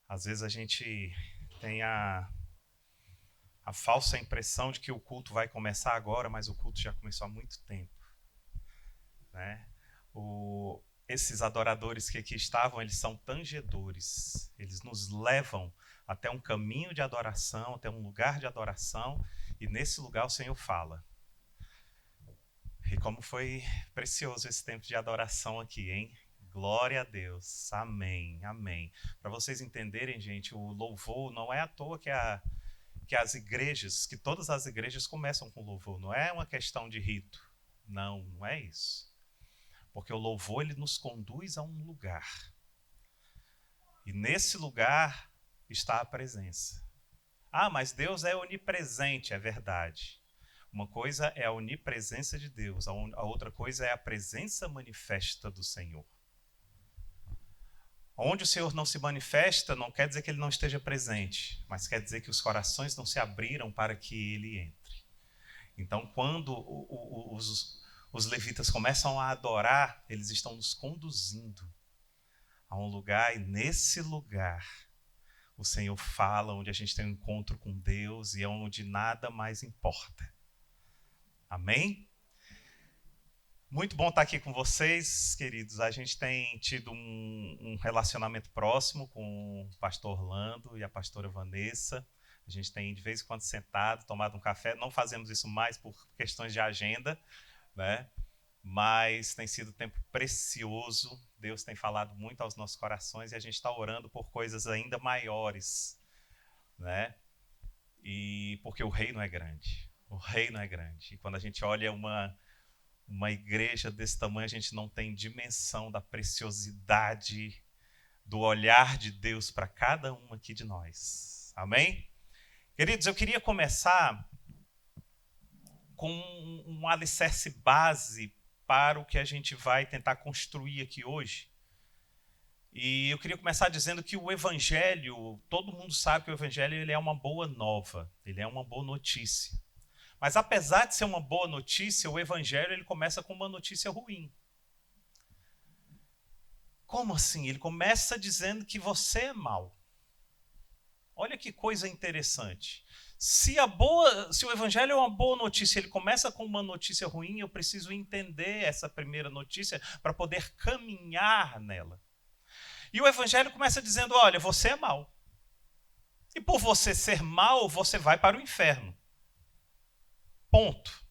Às vezes a gente tem a falsa impressão de que o culto vai começar agora, mas o culto já começou há muito tempo, né? Esses adoradores que aqui estavam, eles são tangedores. Eles nos levam até um caminho de adoração, até um lugar de adoração, e nesse lugar o Senhor fala. E como foi precioso esse tempo de adoração aqui, hein? Glória a Deus. Amém, amém. Para vocês entenderem, gente, o louvor não é à toa que as igrejas, que todas as igrejas começam com louvor. Não é uma questão de rito. Não, não é isso. Porque o louvor, ele nos conduz a um lugar. E nesse lugar está a presença. Ah, mas Deus é onipresente, é verdade. Uma coisa é a onipresença de Deus, a outra coisa é a presença manifesta do Senhor. Onde o Senhor não se manifesta, não quer dizer que Ele não esteja presente, mas quer dizer que os corações não se abriram para que Ele entre. Então, quando os levitas começam a adorar, eles estão nos conduzindo a um lugar, e nesse lugar o Senhor fala, onde a gente tem um encontro com Deus e é onde nada mais importa. Amém? Muito bom estar aqui com vocês, queridos. A gente tem tido um relacionamento próximo com o pastor Orlando e a pastora Vanessa. A gente tem, de vez em quando, sentado, tomado um café. Não fazemos isso mais por questões de agenda, né? Mas tem sido um tempo precioso. Deus tem falado muito aos nossos corações e a gente está orando por coisas ainda maiores, né? E porque o reino é grande. O reino é grande. E quando a gente olha uma igreja desse tamanho, a gente não tem dimensão da preciosidade do olhar de Deus para cada um aqui de nós. Amém? Queridos, eu queria começar com um alicerce base para o que a gente vai tentar construir aqui hoje. E eu queria começar dizendo que o Evangelho, todo mundo sabe que o Evangelho ele é uma boa nova, ele é uma boa notícia. Mas apesar de ser uma boa notícia, o Evangelho ele começa com uma notícia ruim. Como assim? Ele começa dizendo que você é mau. Olha que coisa interessante. Se o Evangelho é uma boa notícia, ele começa com uma notícia ruim, eu preciso entender essa primeira notícia para poder caminhar nela. E o Evangelho começa dizendo, olha, você é mau. E por você ser mau, você vai para o inferno. Ponto.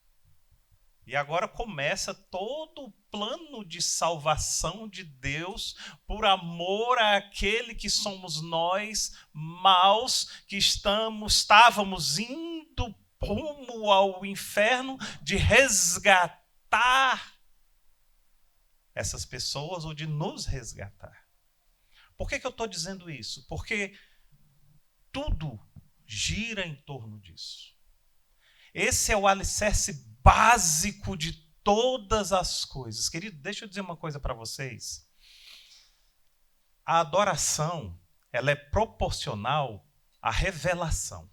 E agora começa todo o plano de salvação de Deus por amor àquele que somos nós, maus, que estávamos indo rumo ao inferno, de resgatar essas pessoas ou de nos resgatar. Por que eu estou dizendo isso? Porque tudo gira em torno disso. Esse é o alicerce básico de todas as coisas. Querido, deixa eu dizer uma coisa para vocês. A adoração, ela é proporcional à revelação.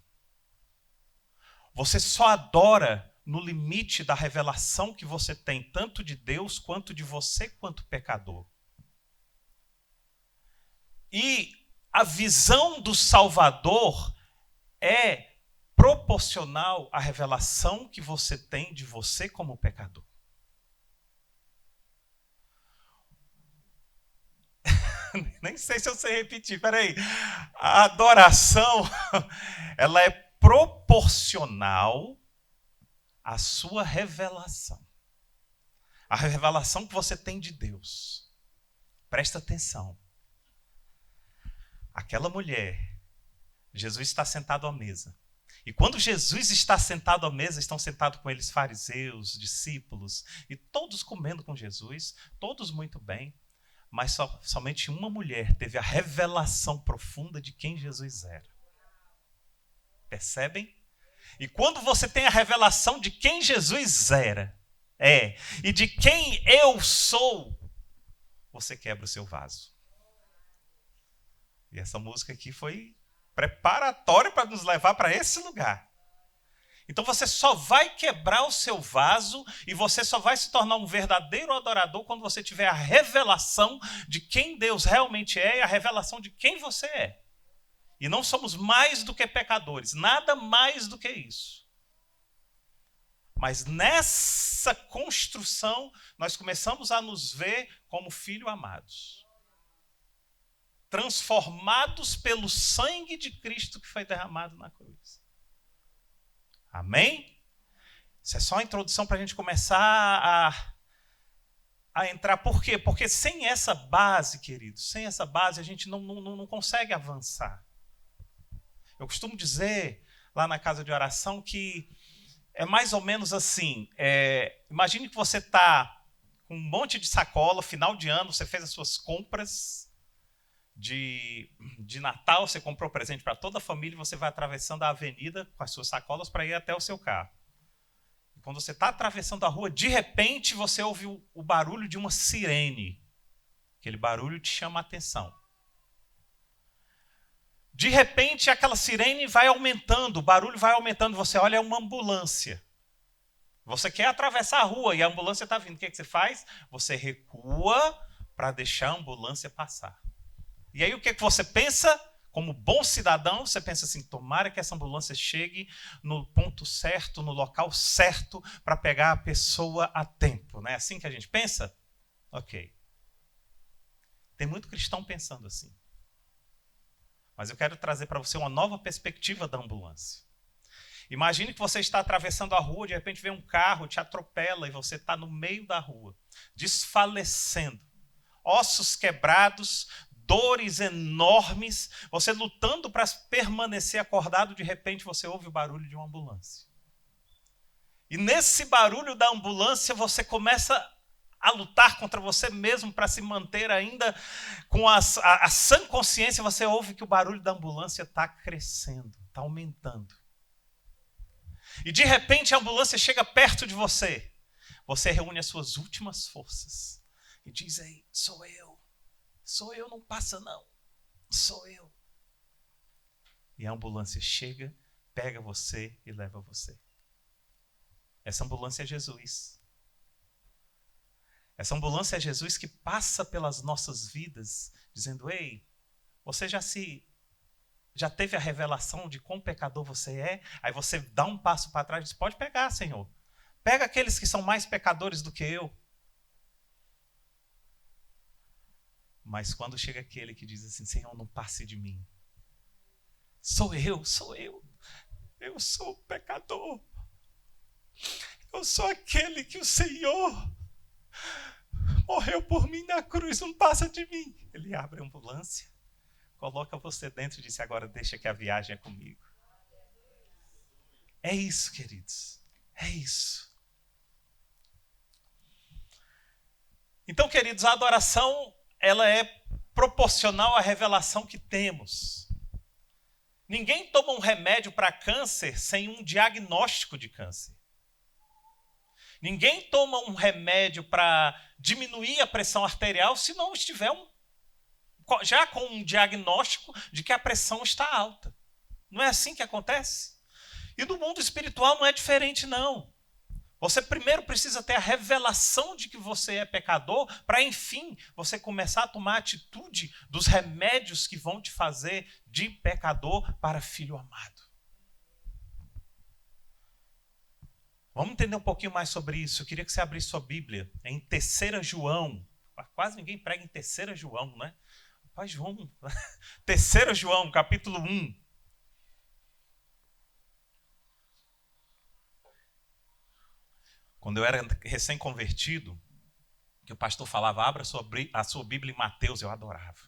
Você só adora no limite da revelação que você tem, tanto de Deus, quanto de você, quanto pecador. E a visão do Salvador é proporcional à revelação que você tem de você como pecador. Nem sei se eu sei repetir, peraí. A adoração, ela é proporcional à sua revelação. A revelação que você tem de Deus. Presta atenção. Aquela mulher, Jesus está sentado à mesa. E quando Jesus está sentado à mesa, estão sentados com eles fariseus, discípulos, e todos comendo com Jesus, todos muito bem, mas somente uma mulher teve a revelação profunda de quem Jesus era. Percebem? E quando você tem a revelação de quem Jesus e de quem eu sou, você quebra o seu vaso. E essa música aqui foi preparatório para nos levar para esse lugar. Então você só vai quebrar o seu vaso e você só vai se tornar um verdadeiro adorador quando você tiver a revelação de quem Deus realmente é e a revelação de quem você é. E não somos mais do que pecadores, nada mais do que isso. Mas nessa construção, nós começamos a nos ver como filhos amados. Transformados pelo sangue de Cristo que foi derramado na cruz. Amém? Isso é só a introdução para a gente começar a entrar. Por quê? Porque sem essa base, queridos, sem essa base a gente não consegue avançar. Eu costumo dizer lá na casa de oração que é mais ou menos assim. Imagine que você está com um monte de sacola, final de ano, você fez as suas compras de Natal, você comprou presente para toda a família, você vai atravessando a avenida com as suas sacolas para ir até o seu carro. E quando você está atravessando a rua, de repente você ouve o barulho de uma sirene. Aquele barulho te chama a atenção. De repente aquela sirene vai aumentando, o barulho vai aumentando, você olha, é uma ambulância. Você quer atravessar a rua e a ambulância está vindo. O que você faz? Você recua para deixar a ambulância passar. E aí o que você pensa? Como bom cidadão, você pensa assim, tomara que essa ambulância chegue no ponto certo, no local certo, para pegar a pessoa a tempo. Não é assim que a gente pensa? Ok. Tem muito cristão pensando assim. Mas eu quero trazer para você uma nova perspectiva da ambulância. Imagine que você está atravessando a rua, de repente vem um carro, te atropela e você está no meio da rua, desfalecendo. Ossos quebrados, dores enormes, você lutando para permanecer acordado, de repente você ouve o barulho de uma ambulância. E nesse barulho da ambulância você começa a lutar contra você mesmo para se manter ainda com a sã consciência. Você ouve que o barulho da ambulância está crescendo, está aumentando. E de repente a ambulância chega perto de você. Você reúne as suas últimas forças e diz: ei, sou eu, não passa não, sou eu. E a ambulância chega, pega você e leva você. Essa ambulância é Jesus. Essa ambulância é Jesus que passa pelas nossas vidas, dizendo: ei, você já teve a revelação de quão pecador você é? Aí você dá um passo para trás e diz: pode pegar, Senhor. Pega aqueles que são mais pecadores do que eu. Mas quando chega aquele que diz assim: Senhor, não passe de mim. Sou eu. Eu sou o pecador. Eu sou aquele que o Senhor morreu por mim na cruz, não passa de mim. Ele abre a ambulância, coloca você dentro e diz: agora deixa que a viagem é comigo. É isso, queridos. É isso. Então, queridos, a adoração, ela é proporcional à revelação que temos. Ninguém toma um remédio para câncer sem um diagnóstico de câncer. Ninguém toma um remédio para diminuir a pressão arterial se não estiver já com um diagnóstico de que a pressão está alta. Não é assim que acontece? E no mundo espiritual não é diferente, não. Você primeiro precisa ter a revelação de que você é pecador para, enfim, você começar a tomar a atitude dos remédios que vão te fazer de pecador para filho amado. Vamos entender um pouquinho mais sobre isso. Eu queria que você abrisse sua Bíblia em 3 João. Quase ninguém prega em 3 João, né? Pai João. 3 João, capítulo 1. Quando eu era recém-convertido, que o pastor falava: abra a sua Bíblia em Mateus, eu adorava.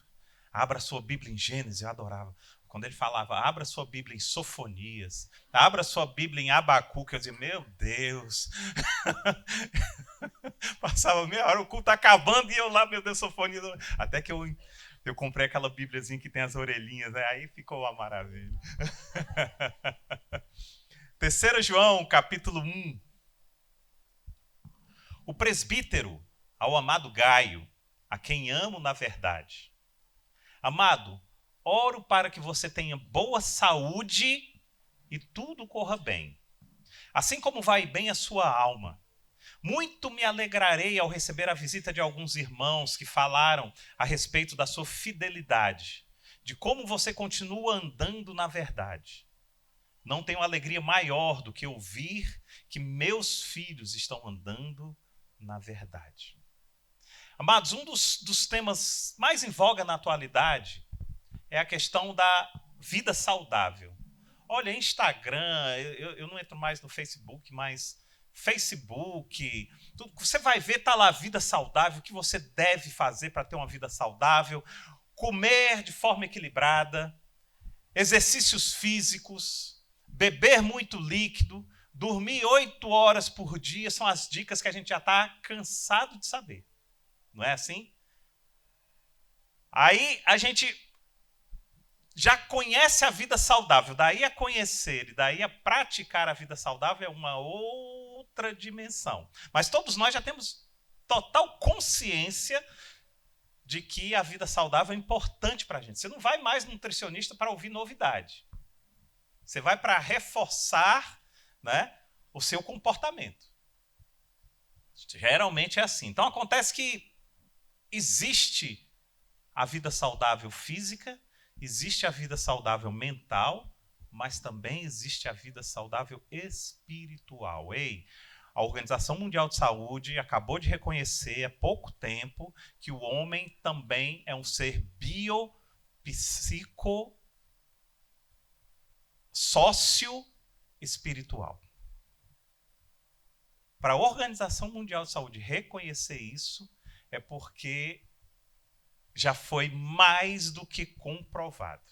Abra a sua Bíblia em Gênesis, eu adorava. Quando ele falava: abra a sua Bíblia em Sofonias, abra a sua Bíblia em Abacuque, eu dizia: meu Deus. Passava meia hora, o culto acabando e eu lá, meu Deus, Sofonias. Até que eu comprei aquela Bíbliazinha que tem as orelhinhas, né? Aí ficou uma maravilha. 3 João, capítulo 1. O presbítero, ao amado Gaio, a quem amo na verdade. Amado, oro para que você tenha boa saúde e tudo corra bem, assim como vai bem a sua alma. Muito me alegrarei ao receber a visita de alguns irmãos que falaram a respeito da sua fidelidade, de como você continua andando na verdade. Não tenho alegria maior do que ouvir que meus filhos estão andando na verdade. Amados, um dos temas mais em voga na atualidade é a questão da vida saudável. Olha, Instagram, eu não entro mais no Facebook, mas Facebook, tudo, você vai ver, está lá, vida saudável, o que você deve fazer para ter uma vida saudável, comer de forma equilibrada, exercícios físicos, beber muito líquido, dormir 8 horas por dia, são as dicas que a gente já está cansado de saber. Não é assim? Aí a gente já conhece a vida saudável, daí a conhecer e daí a praticar a vida saudável é uma outra dimensão. Mas todos nós já temos total consciência de que a vida saudável é importante para a gente. Você não vai mais no nutricionista para ouvir novidade. Você vai para reforçar, né, o seu comportamento. Geralmente é assim. Então acontece que existe a vida saudável física, existe a vida saudável mental, mas também existe a vida saudável espiritual. A Organização Mundial de Saúde acabou de reconhecer há pouco tempo que o homem também é um ser biopsico, sócio-espiritual. Para a Organização Mundial de Saúde reconhecer isso, é porque já foi mais do que comprovado.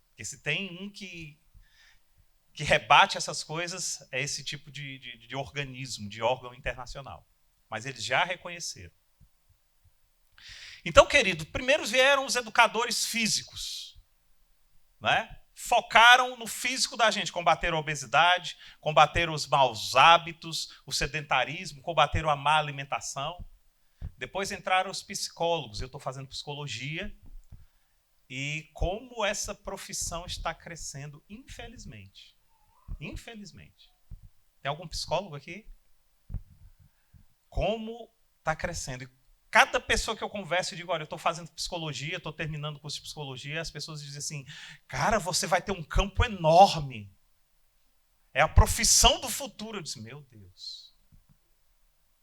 Porque se tem um que rebate essas coisas, é esse tipo de organismo, de órgão internacional. Mas eles já reconheceram. Então, querido, primeiro vieram os educadores físicos, né? Focaram no físico da gente, combateram a obesidade, combateram os maus hábitos, o sedentarismo, combateram a má alimentação. Depois entraram os psicólogos, eu estou fazendo psicologia, e como essa profissão está crescendo, infelizmente. Infelizmente. Tem algum psicólogo aqui? Como está crescendo. E cada pessoa que eu converso, eu digo, olha, eu estou fazendo psicologia, estou terminando o curso de psicologia, as pessoas dizem assim, cara, você vai ter um campo enorme. É a profissão do futuro. Eu disse, meu Deus.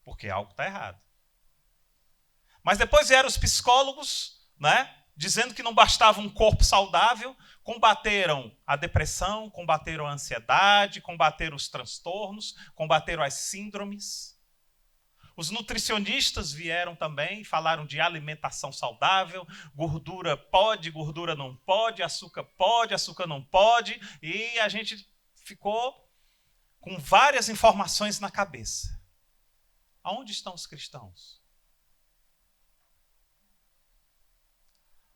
Porque algo está errado. Mas depois vieram os psicólogos, né, dizendo que não bastava um corpo saudável, combateram a depressão, combateram a ansiedade, combateram os transtornos, combateram as síndromes. Os nutricionistas vieram também e falaram de alimentação saudável, gordura pode, gordura não pode, açúcar não pode, e a gente ficou com várias informações na cabeça. Aonde estão os cristãos?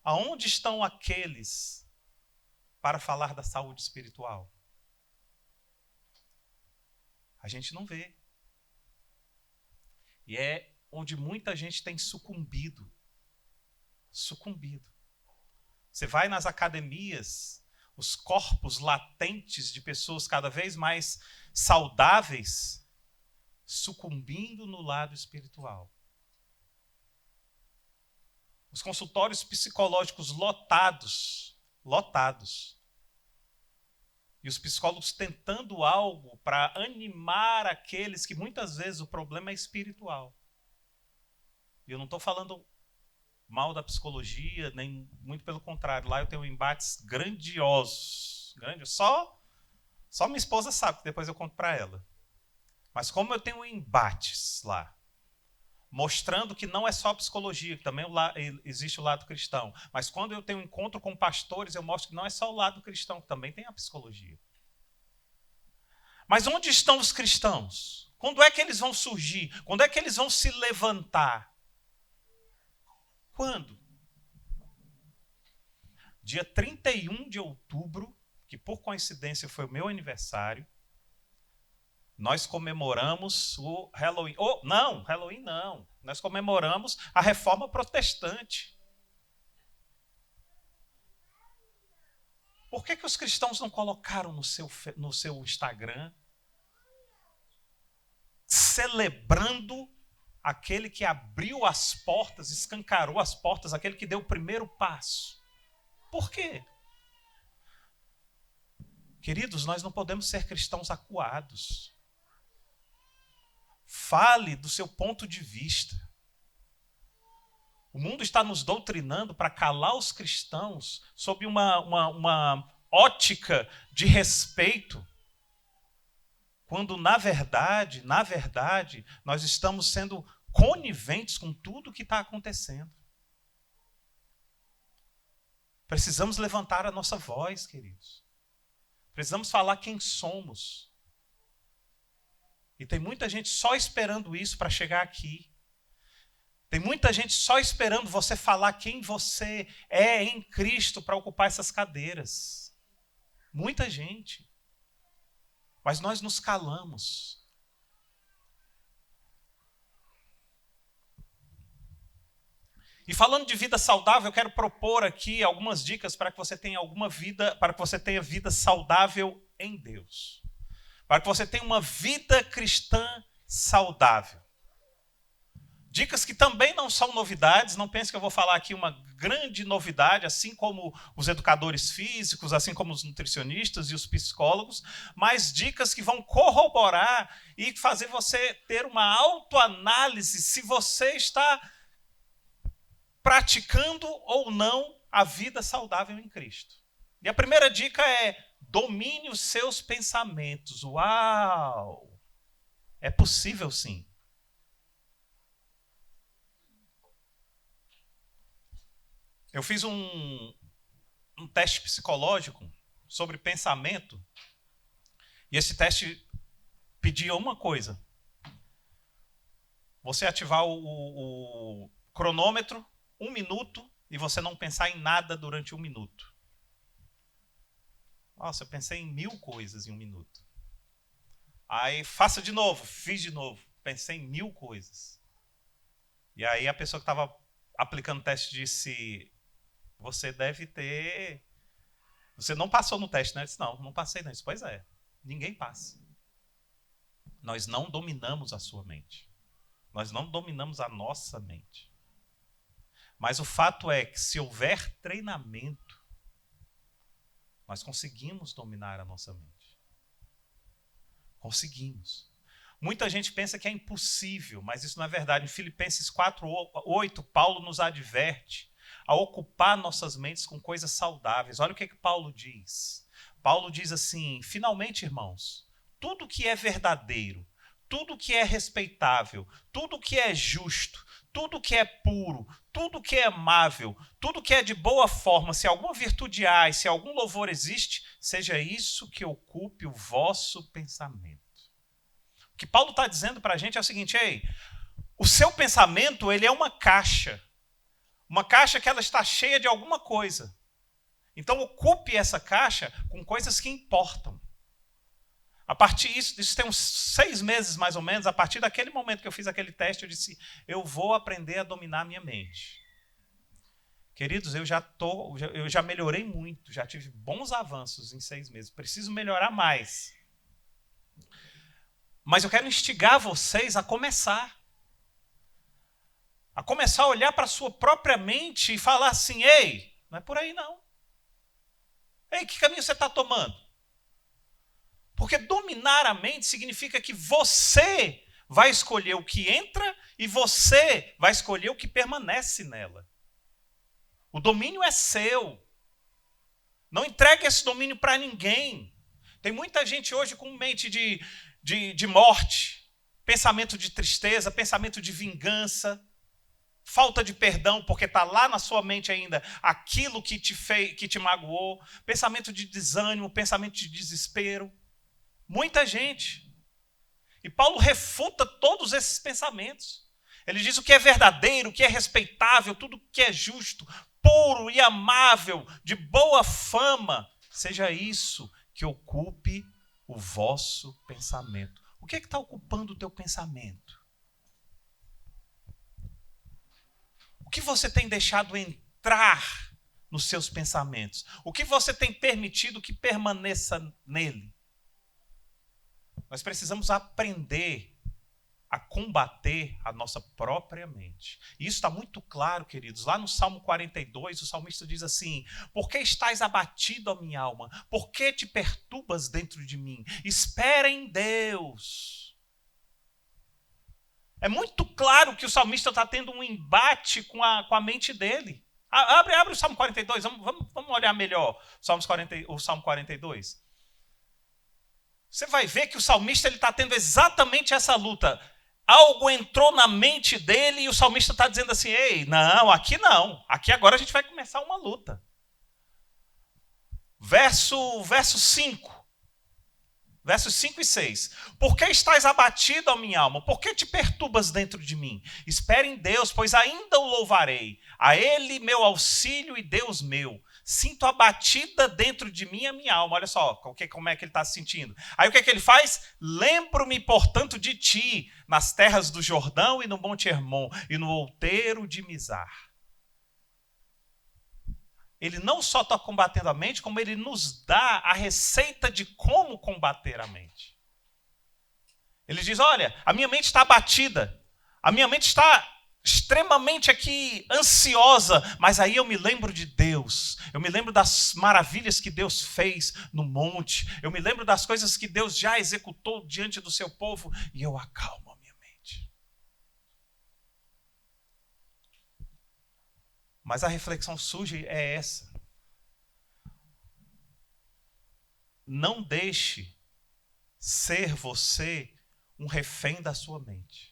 Aonde estão aqueles para falar da saúde espiritual? A gente não vê. E é onde muita gente tem sucumbido. Sucumbido. Você vai nas academias, os corpos latentes de pessoas cada vez mais saudáveis, sucumbindo no lado espiritual. Os consultórios psicológicos lotados. E os psicólogos tentando algo para animar aqueles que muitas vezes o problema é espiritual. E eu não estou falando mal da psicologia, nem muito pelo contrário. Lá eu tenho embates grandiosos. Só minha esposa sabe, que depois eu conto para ela. Mas como eu tenho embates lá, mostrando que não é só psicologia, que também existe o lado cristão. Mas quando eu tenho um encontro com pastores, eu mostro que não é só o lado cristão, que também tem a psicologia. Mas onde estão os cristãos? Quando é que eles vão surgir? Quando é que eles vão se levantar? Quando? Dia 31 de outubro, que por coincidência foi o meu aniversário, nós comemoramos o Halloween. Halloween não. Nós comemoramos a Reforma Protestante. Por que os cristãos não colocaram no seu Instagram, celebrando aquele que abriu as portas, escancarou as portas, aquele que deu o primeiro passo? Por quê? Queridos, nós não podemos ser cristãos acuados. Fale do seu ponto de vista. O mundo está nos doutrinando para calar os cristãos sob uma ótica de respeito, quando na verdade, nós estamos sendo coniventes com tudo o que está acontecendo. Precisamos levantar a nossa voz, queridos. Precisamos falar quem somos. E tem muita gente só esperando isso para chegar aqui. Tem muita gente só esperando você falar quem você é em Cristo para ocupar essas cadeiras. Muita gente. Mas nós nos calamos. E falando de vida saudável, eu quero propor aqui algumas dicas para que você tenha vida saudável em Deus. Para que você tenha uma vida cristã saudável. Dicas que também não são novidades, não pense que eu vou falar aqui uma grande novidade, assim como os educadores físicos, assim como os nutricionistas e os psicólogos, mas dicas que vão corroborar e fazer você ter uma autoanálise se você está praticando ou não a vida saudável em Cristo. E a primeira dica é: domine os seus pensamentos. Uau! É possível sim. Eu fiz um teste psicológico sobre pensamento, e esse teste pedia uma coisa: você ativar o cronômetro 1 minuto e você não pensar em nada durante 1 minuto. Nossa, eu pensei em 1000 coisas em 1 minuto. Aí, faça de novo, fiz de novo, pensei em 1000 coisas. E aí a pessoa que estava aplicando o teste disse: você deve ter... Você não passou no teste, né? Eu disse: não passei não. Eu disse: pois é, ninguém passa. Nós não dominamos a sua mente. Nós não dominamos a nossa mente. Mas o fato é que se houver treinamento, nós conseguimos dominar a nossa mente. Conseguimos. Muita gente pensa que é impossível, mas isso não é verdade. Em Filipenses 4:8, Paulo nos adverte a ocupar nossas mentes com coisas saudáveis. Olha o que Paulo diz. Paulo diz assim: finalmente, irmãos, tudo que é verdadeiro, tudo que é respeitável, tudo que é justo, tudo que é puro, tudo que é amável, tudo que é de boa forma, se alguma virtude há e se algum louvor existe, seja isso que ocupe o vosso pensamento. O que Paulo está dizendo para a gente é o seguinte: ei, o seu pensamento ele é uma caixa que ela está cheia de alguma coisa. Então ocupe essa caixa com coisas que importam. A partir disso, isso tem uns 6 meses mais ou menos, a partir daquele momento que eu fiz aquele teste, eu disse: eu vou aprender a dominar a minha mente. Queridos, eu já melhorei muito, já tive bons avanços em 6 meses. Preciso melhorar mais. Mas eu quero instigar vocês a começar. A começar a olhar para a sua própria mente e falar assim: ei, não é por aí não. Ei, que caminho você está tomando? Porque dominar a mente significa que você vai escolher o que entra e você vai escolher o que permanece nela. O domínio é seu. Não entregue esse domínio para ninguém. Tem muita gente hoje com mente de morte, pensamento de tristeza, pensamento de vingança, falta de perdão, porque está lá na sua mente ainda aquilo que te magoou, pensamento de desânimo, pensamento de desespero. Muita gente. E Paulo refuta todos esses pensamentos. Ele diz o que é verdadeiro, o que é respeitável, tudo que é justo, puro e amável, de boa fama, seja isso que ocupe o vosso pensamento. O que é que está ocupando o teu pensamento? O que você tem deixado entrar nos seus pensamentos? O que você tem permitido que permaneça nele? Nós precisamos aprender a combater a nossa própria mente. E isso está muito claro, queridos. Lá no Salmo 42, o salmista diz assim: por que estás abatido, ó minha alma? Por que te perturbas dentro de mim? Espera em Deus. É muito claro que o salmista está tendo um embate com a mente dele. Abre o Salmo 42, vamos olhar melhor o Salmo 42. Você vai ver que o salmista está tendo exatamente essa luta. Algo entrou na mente dele e o salmista está dizendo assim: ei, não, aqui agora a gente vai começar uma luta. Verso 5. Versos 5 e 6. Por que estás abatido, ó minha alma? Por que te perturbas dentro de mim? Espere em Deus, pois ainda o louvarei. A Ele meu auxílio e Deus meu. Sinto abatida dentro de mim a minha alma. Olha só como é que ele está se sentindo. Aí o que é que ele faz? Lembro-me, portanto, de ti, nas terras do Jordão e no Monte Hermon, e no outeiro de Mizar. Ele não só está combatendo a mente, como ele nos dá a receita de como combater a mente. Ele diz: olha, a minha mente está abatida, a minha mente está extremamente aqui ansiosa, mas aí eu me lembro de Deus, eu me lembro das maravilhas que Deus fez no monte, eu me lembro das coisas que Deus já executou diante do seu povo, e eu acalmo a minha mente. Mas a reflexão surge é essa: não deixe ser você um refém da sua mente.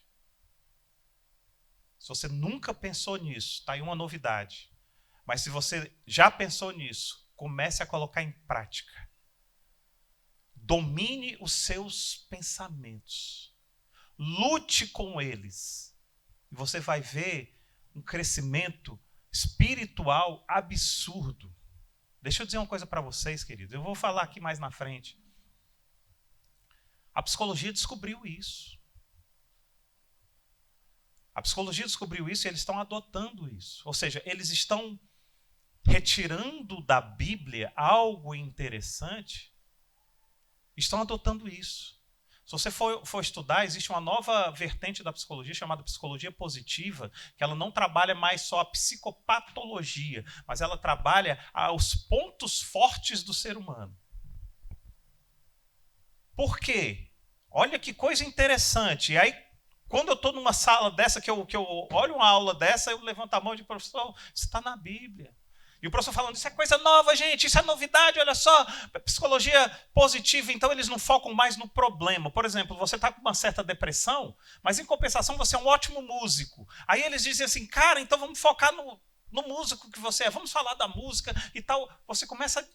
Se você nunca pensou nisso, está aí uma novidade. Mas se você já pensou nisso, comece a colocar em prática. Domine os seus pensamentos. Lute com eles. E você vai ver um crescimento espiritual absurdo. Deixa eu dizer uma coisa para vocês, queridos. Eu vou falar aqui mais na frente. A psicologia descobriu isso. A psicologia descobriu isso e eles estão adotando isso. Ou seja, eles estão retirando da Bíblia algo interessante, estão adotando isso. Se você for estudar, existe uma nova vertente da psicologia chamada psicologia positiva, que ela não trabalha mais só a psicopatologia, mas ela trabalha os pontos fortes do ser humano. Por quê? Olha que coisa interessante. E aí, quando eu estou numa sala dessa, que eu olho uma aula dessa, eu levanto a mão e digo: professor, isso está na Bíblia. E o professor falando: isso é coisa nova, gente, isso é novidade, olha só, psicologia positiva. Então eles não focam mais no problema. Por exemplo, você está com uma certa depressão, mas em compensação você é um ótimo músico. Aí eles dizem assim: cara, então vamos focar no músico que você é, vamos falar da música e tal. Você começa a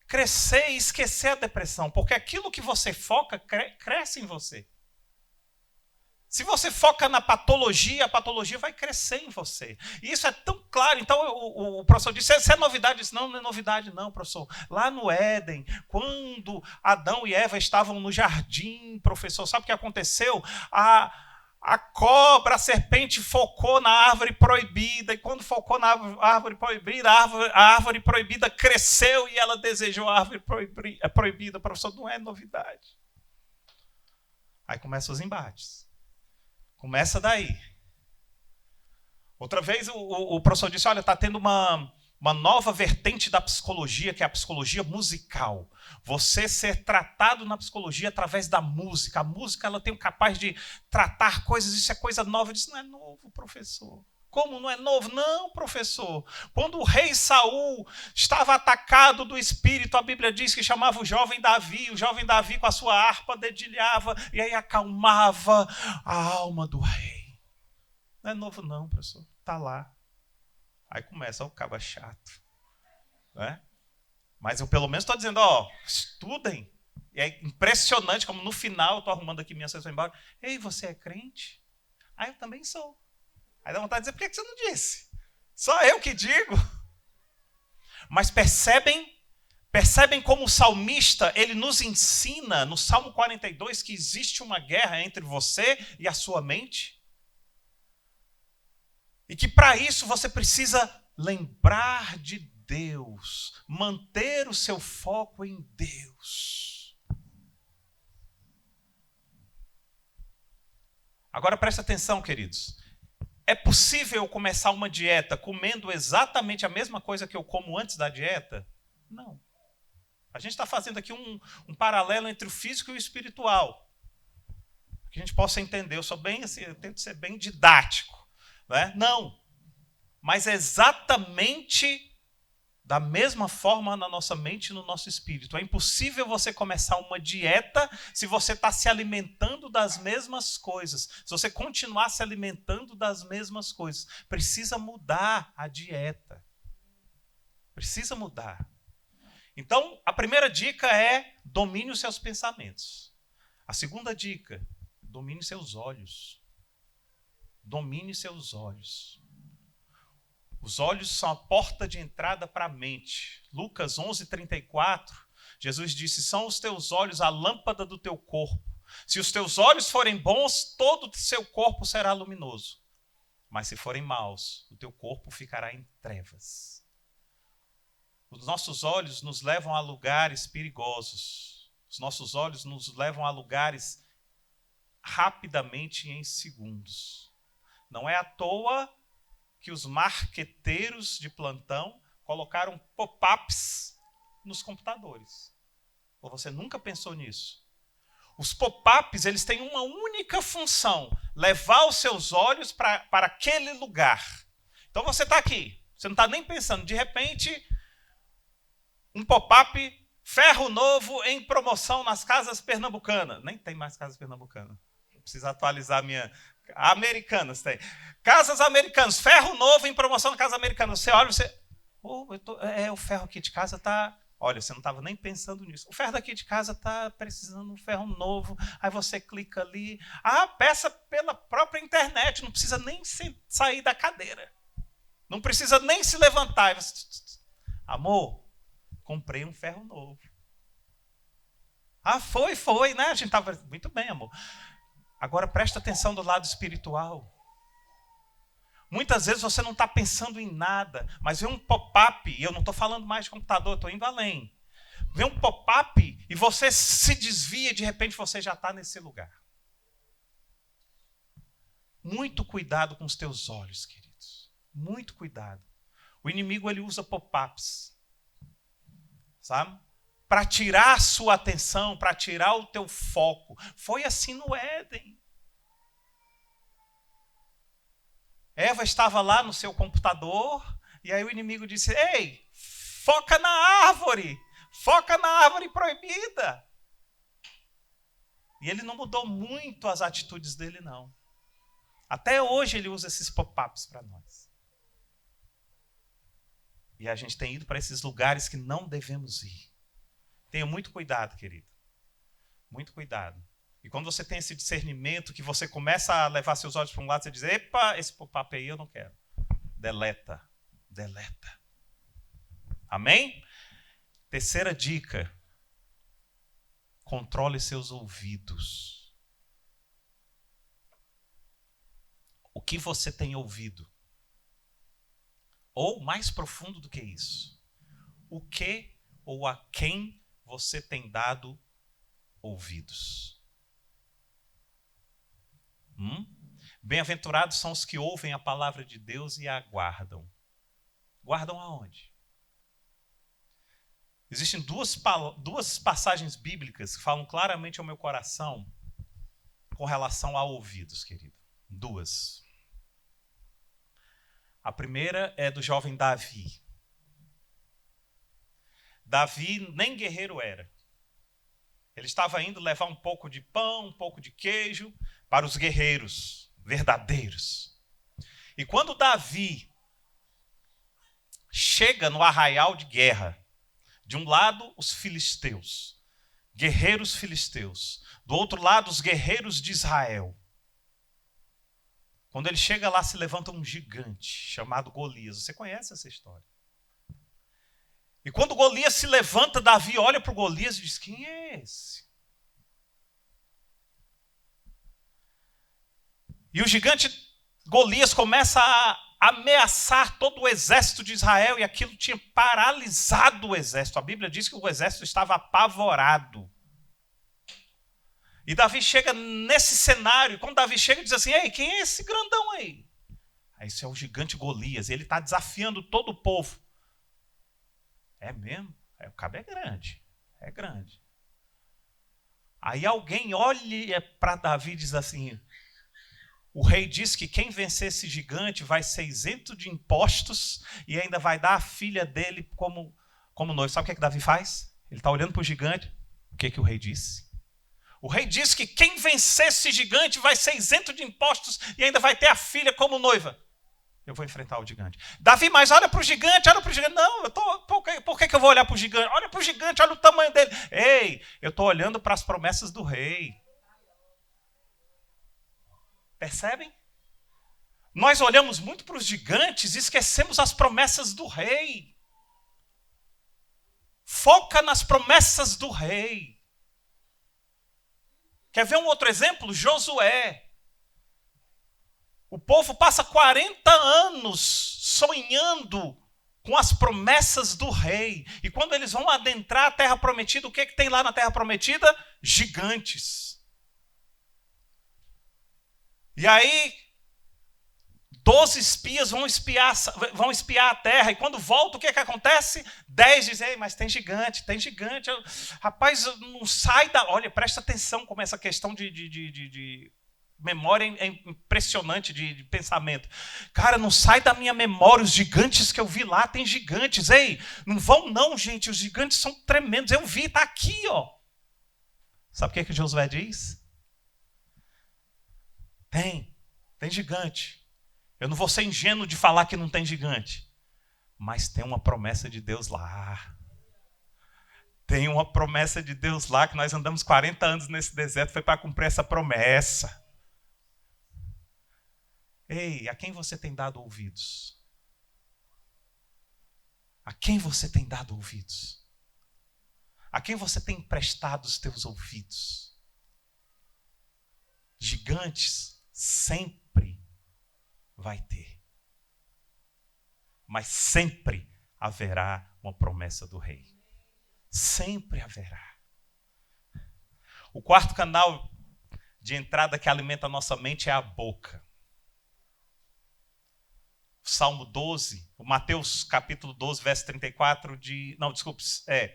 crescer e esquecer a depressão, porque aquilo que você foca cresce em você. Se você foca na patologia, a patologia vai crescer em você. E isso é tão claro. Então o professor disse: isso é novidade? Eu disse: não, não é novidade não, professor. Lá no Éden, quando Adão e Eva estavam no jardim, professor, sabe o que aconteceu? A cobra, a serpente focou na árvore proibida, e quando focou na árvore proibida, a árvore proibida cresceu e ela desejou a árvore proibida. Professor, não é novidade. Aí começam os embates. Começa daí. Outra vez o professor disse: olha, está tendo uma nova vertente da psicologia, que é a psicologia musical. Você ser tratado na psicologia através da música. A música ela tem o capaz de tratar coisas, isso é coisa nova. Eu disse: não é novo, professor. Como não é novo? Não, professor. Quando o rei Saul estava atacado do espírito, a Bíblia diz que chamava o jovem Davi com a sua harpa dedilhava e aí acalmava a alma do rei. Não é novo não, professor. Está lá. Aí começa o cabo chato. Né? Mas eu pelo menos estou dizendo: estudem. E é impressionante como no final eu estou arrumando aqui minha sessão embora. Ei, você é crente? Ah, eu também sou. Aí dá vontade de dizer: por que você não disse? Só eu que digo. Mas percebem como o salmista, ele nos ensina no Salmo 42 que existe uma guerra entre você e a sua mente? E que para isso você precisa lembrar de Deus, manter o seu foco em Deus. Agora presta atenção, queridos. É possível eu começar uma dieta comendo exatamente a mesma coisa que eu como antes da dieta? Não. A gente está fazendo aqui um paralelo entre o físico e o espiritual. Que a gente possa entender. Eu sou bem assim, eu tento ser bem didático. Né? Não. Mas é exatamente da mesma forma na nossa mente e no nosso espírito. É impossível você começar uma dieta se você está se alimentando das mesmas coisas. Se você continuar se alimentando das mesmas coisas. Precisa mudar a dieta. Precisa mudar. Então, a primeira dica é domine os seus pensamentos. A segunda dica, domine seus olhos. Domine seus olhos. Os olhos são a porta de entrada para a mente. Lucas 11:34, Jesus disse, são os teus olhos a lâmpada do teu corpo. Se os teus olhos forem bons, todo o seu corpo será luminoso. Mas se forem maus, o teu corpo ficará em trevas. Os nossos olhos nos levam a lugares perigosos. Os nossos olhos nos levam a lugares rapidamente em segundos. Não é à toa que os marqueteiros de plantão colocaram pop-ups nos computadores. Ou você nunca pensou nisso? Os pop-ups, eles têm uma única função, levar os seus olhos para aquele lugar. Então você está aqui, você não está nem pensando, de repente, um pop-up, ferro novo em promoção nas casas pernambucanas. Nem tem mais casas pernambucanas. Preciso atualizar a minha... Americanas tem. Casas americanas, ferro novo em promoção na casa americana. Você olha, você... o ferro aqui de casa está... Olha, você não estava nem pensando nisso. O ferro daqui de casa está precisando de um ferro novo. Aí você clica ali. Peça pela própria internet. Não precisa nem sair da cadeira. Não precisa nem se levantar. Amor, comprei um ferro novo. Foi, né? A gente estava... Muito bem, amor. Agora presta atenção do lado espiritual. Muitas vezes você não está pensando em nada, mas vem um pop-up, e eu não estou falando mais de computador, estou indo além. Vem um pop-up e você se desvia e de repente você já está nesse lugar. Muito cuidado com os teus olhos, queridos. Muito cuidado. O inimigo ele usa pop-ups, sabe? Para tirar a sua atenção, para tirar o teu foco. Foi assim no Éden. Eva estava lá no seu computador, e aí o inimigo disse, ei, foca na árvore proibida. E ele não mudou muito as atitudes dele, não. Até hoje ele usa esses pop-ups para nós. E a gente tem ido para esses lugares que não devemos ir. Tenha muito cuidado, querido. Muito cuidado. E quando você tem esse discernimento, que você começa a levar seus olhos para um lado, você diz, epa, esse pop-up aí eu não quero. Deleta. Amém? Terceira dica. Controle seus ouvidos. O que você tem ouvido? Ou mais profundo do que isso. O que ou a quem você tem dado ouvidos? Bem-aventurados são os que ouvem a palavra de Deus e a guardam. Guardam aonde? Existem duas passagens bíblicas que falam claramente ao meu coração com relação a ouvidos, querido. Duas. A primeira é do jovem Davi. Davi nem guerreiro era. Ele estava indo levar um pouco de pão, um pouco de queijo para os guerreiros verdadeiros. E quando Davi chega no arraial de guerra, de um lado os filisteus, guerreiros filisteus, do outro lado os guerreiros de Israel. Quando ele chega lá, se levanta um gigante chamado Golias. Você conhece essa história? E quando Golias se levanta, Davi olha para o Golias e diz, quem é esse? E o gigante Golias começa a ameaçar todo o exército de Israel, e aquilo tinha paralisado o exército. A Bíblia diz que o exército estava apavorado. E Davi chega nesse cenário, quando Davi chega e diz assim, ei, quem é esse grandão aí? Aí esse é o gigante Golias, ele está desafiando todo o povo. É mesmo? O cabo é grande, é grande. Aí alguém olha para Davi e diz assim, o rei diz que quem vencer esse gigante vai ser isento de impostos e ainda vai dar a filha dele como noivo. Sabe o que Davi faz? Ele está olhando para o gigante, o que o rei disse? O rei disse que quem vencer esse gigante vai ser isento de impostos e ainda vai ter a filha como noiva. Eu vou enfrentar o gigante. Davi, mas olha para o gigante, olha para o gigante. Não, por que eu vou olhar para o gigante? Olha para o gigante, olha o tamanho dele. Ei, eu estou olhando para as promessas do rei. Percebem? Nós olhamos muito para os gigantes e esquecemos as promessas do rei. Foca nas promessas do rei. Quer ver um outro exemplo? Josué. O povo passa 40 anos sonhando com as promessas do rei. E quando eles vão adentrar a terra prometida, o que tem lá na terra prometida? Gigantes. E aí, 12 espias vão espiar a terra. E quando volta, o que acontece? 10 dizem, ei, mas tem gigante, tem gigante. Rapaz, não sai da... Olha, presta atenção como essa questão de memória é impressionante de pensamento. Cara, não sai da minha memória os gigantes que eu vi lá, tem gigantes. Ei, não vão não, gente, os gigantes são tremendos. Eu vi, está aqui, ó. Sabe o que Josué diz? Tem gigante. Eu não vou ser ingênuo de falar que não tem gigante. Mas tem uma promessa de Deus lá. Tem uma promessa de Deus lá, que nós andamos 40 anos nesse deserto, foi para cumprir essa promessa. Ei, a quem você tem dado ouvidos? A quem você tem dado ouvidos? A quem você tem emprestado os teus ouvidos? Gigantes sempre vai ter. Mas sempre haverá uma promessa do rei. Sempre haverá. O quarto canal de entrada que alimenta a nossa mente é a boca. Salmo 12, o Mateus capítulo 12, verso 34,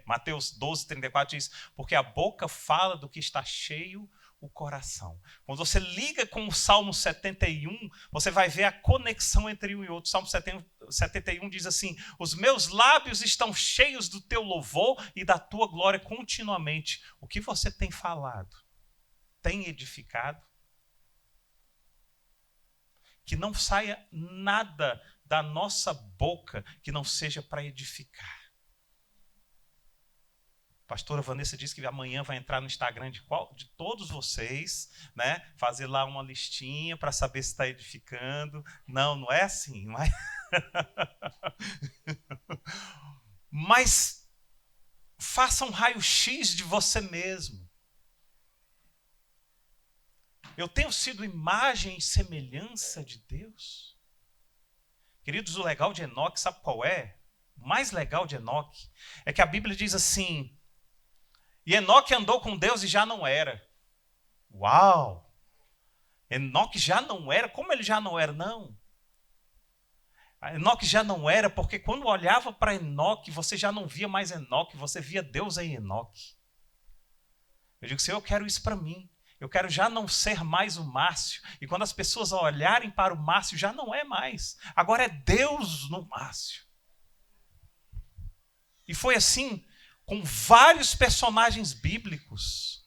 Mateus 12, 34 diz, porque a boca fala do que está cheio o coração. Quando você liga com o Salmo 71, você vai ver a conexão entre um e outro. O Salmo 71 diz assim, os meus lábios estão cheios do teu louvor e da tua glória continuamente. O que você tem falado? Tem edificado? Que não saia nada da nossa boca que não seja para edificar. A pastora Vanessa disse que amanhã vai entrar no Instagram de todos vocês, né? Fazer lá uma listinha para saber se está edificando. Não é assim. Mas faça um raio-x de você mesmo. Eu tenho sido imagem e semelhança de Deus? Queridos, o legal de Enoque, sabe qual é? O mais legal de Enoque é que a Bíblia diz assim, e Enoque andou com Deus e já não era. Uau! Enoque já não era? Como ele já não era? Não. Enoque já não era porque quando olhava para Enoque, você já não via mais Enoque, você via Deus em Enoque. Eu digo, Senhor, eu quero isso para mim. Eu quero já não ser mais o Márcio. E quando as pessoas olharem para o Márcio, já não é mais. Agora é Deus no Márcio. E foi assim com vários personagens bíblicos.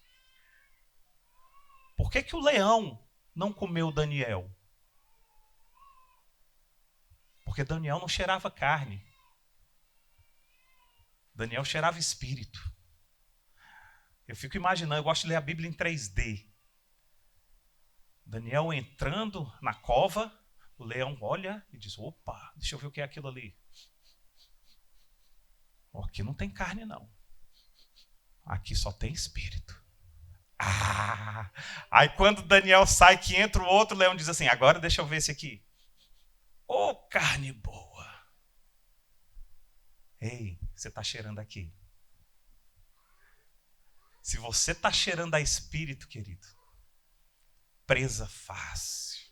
Por que o leão não comeu Daniel? Porque Daniel não cheirava carne. Daniel cheirava espírito. Eu fico imaginando, eu gosto de ler a Bíblia em 3D. Daniel entrando na cova, o leão olha e diz, opa, deixa eu ver o que é aquilo ali. Aqui não tem carne não. Aqui só tem espírito. Aí quando Daniel sai, que entra o outro, o leão diz assim, agora deixa eu ver esse aqui. Ô, carne boa. Ei, você está cheirando aqui. Se você está cheirando a espírito, querido, presa fácil.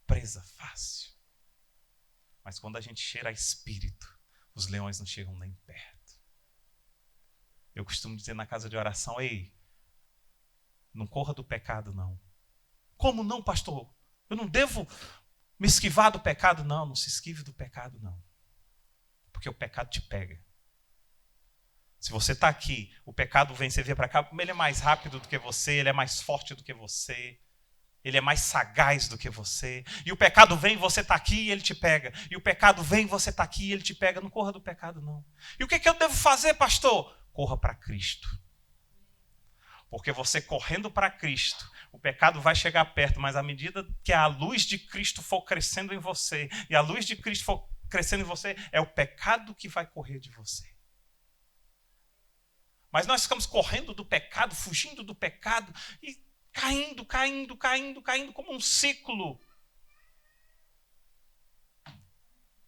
Presa fácil. Mas quando a gente cheira a espírito, os leões não chegam nem perto. Eu costumo dizer na casa de oração, ei, não corra do pecado, não. Como não, pastor? Eu não devo me esquivar do pecado? Não, não se esquive do pecado, não. Porque o pecado te pega. Se você está aqui, o pecado vem, você vê para cá, ele é mais rápido do que você, ele é mais forte do que você, ele é mais sagaz do que você. E o pecado vem, você está aqui e ele te pega. E o pecado vem, você está aqui e ele te pega. Não corra do pecado, não. E o que eu devo fazer, pastor? Corra para Cristo. Porque você correndo para Cristo, o pecado vai chegar perto, mas à medida que a luz de Cristo for crescendo em você, e a luz de Cristo for crescendo em você, é o pecado que vai correr de você. Mas nós ficamos correndo do pecado, fugindo do pecado e caindo como um ciclo.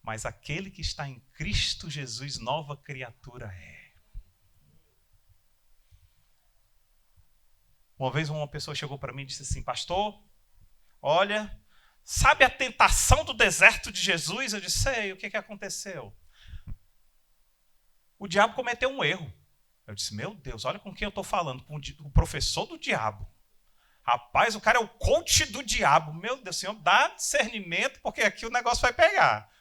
Mas aquele que está em Cristo Jesus, nova criatura é. Uma vez uma pessoa chegou para mim e disse assim, pastor, olha, sabe a tentação do deserto de Jesus? Eu disse, sei, o que aconteceu? O diabo cometeu um erro. Eu disse, meu Deus, olha com quem eu estou falando, com o professor do diabo. Rapaz, o cara é o coach do diabo. Meu Deus, Senhor, dá discernimento, porque aqui o negócio vai pegar.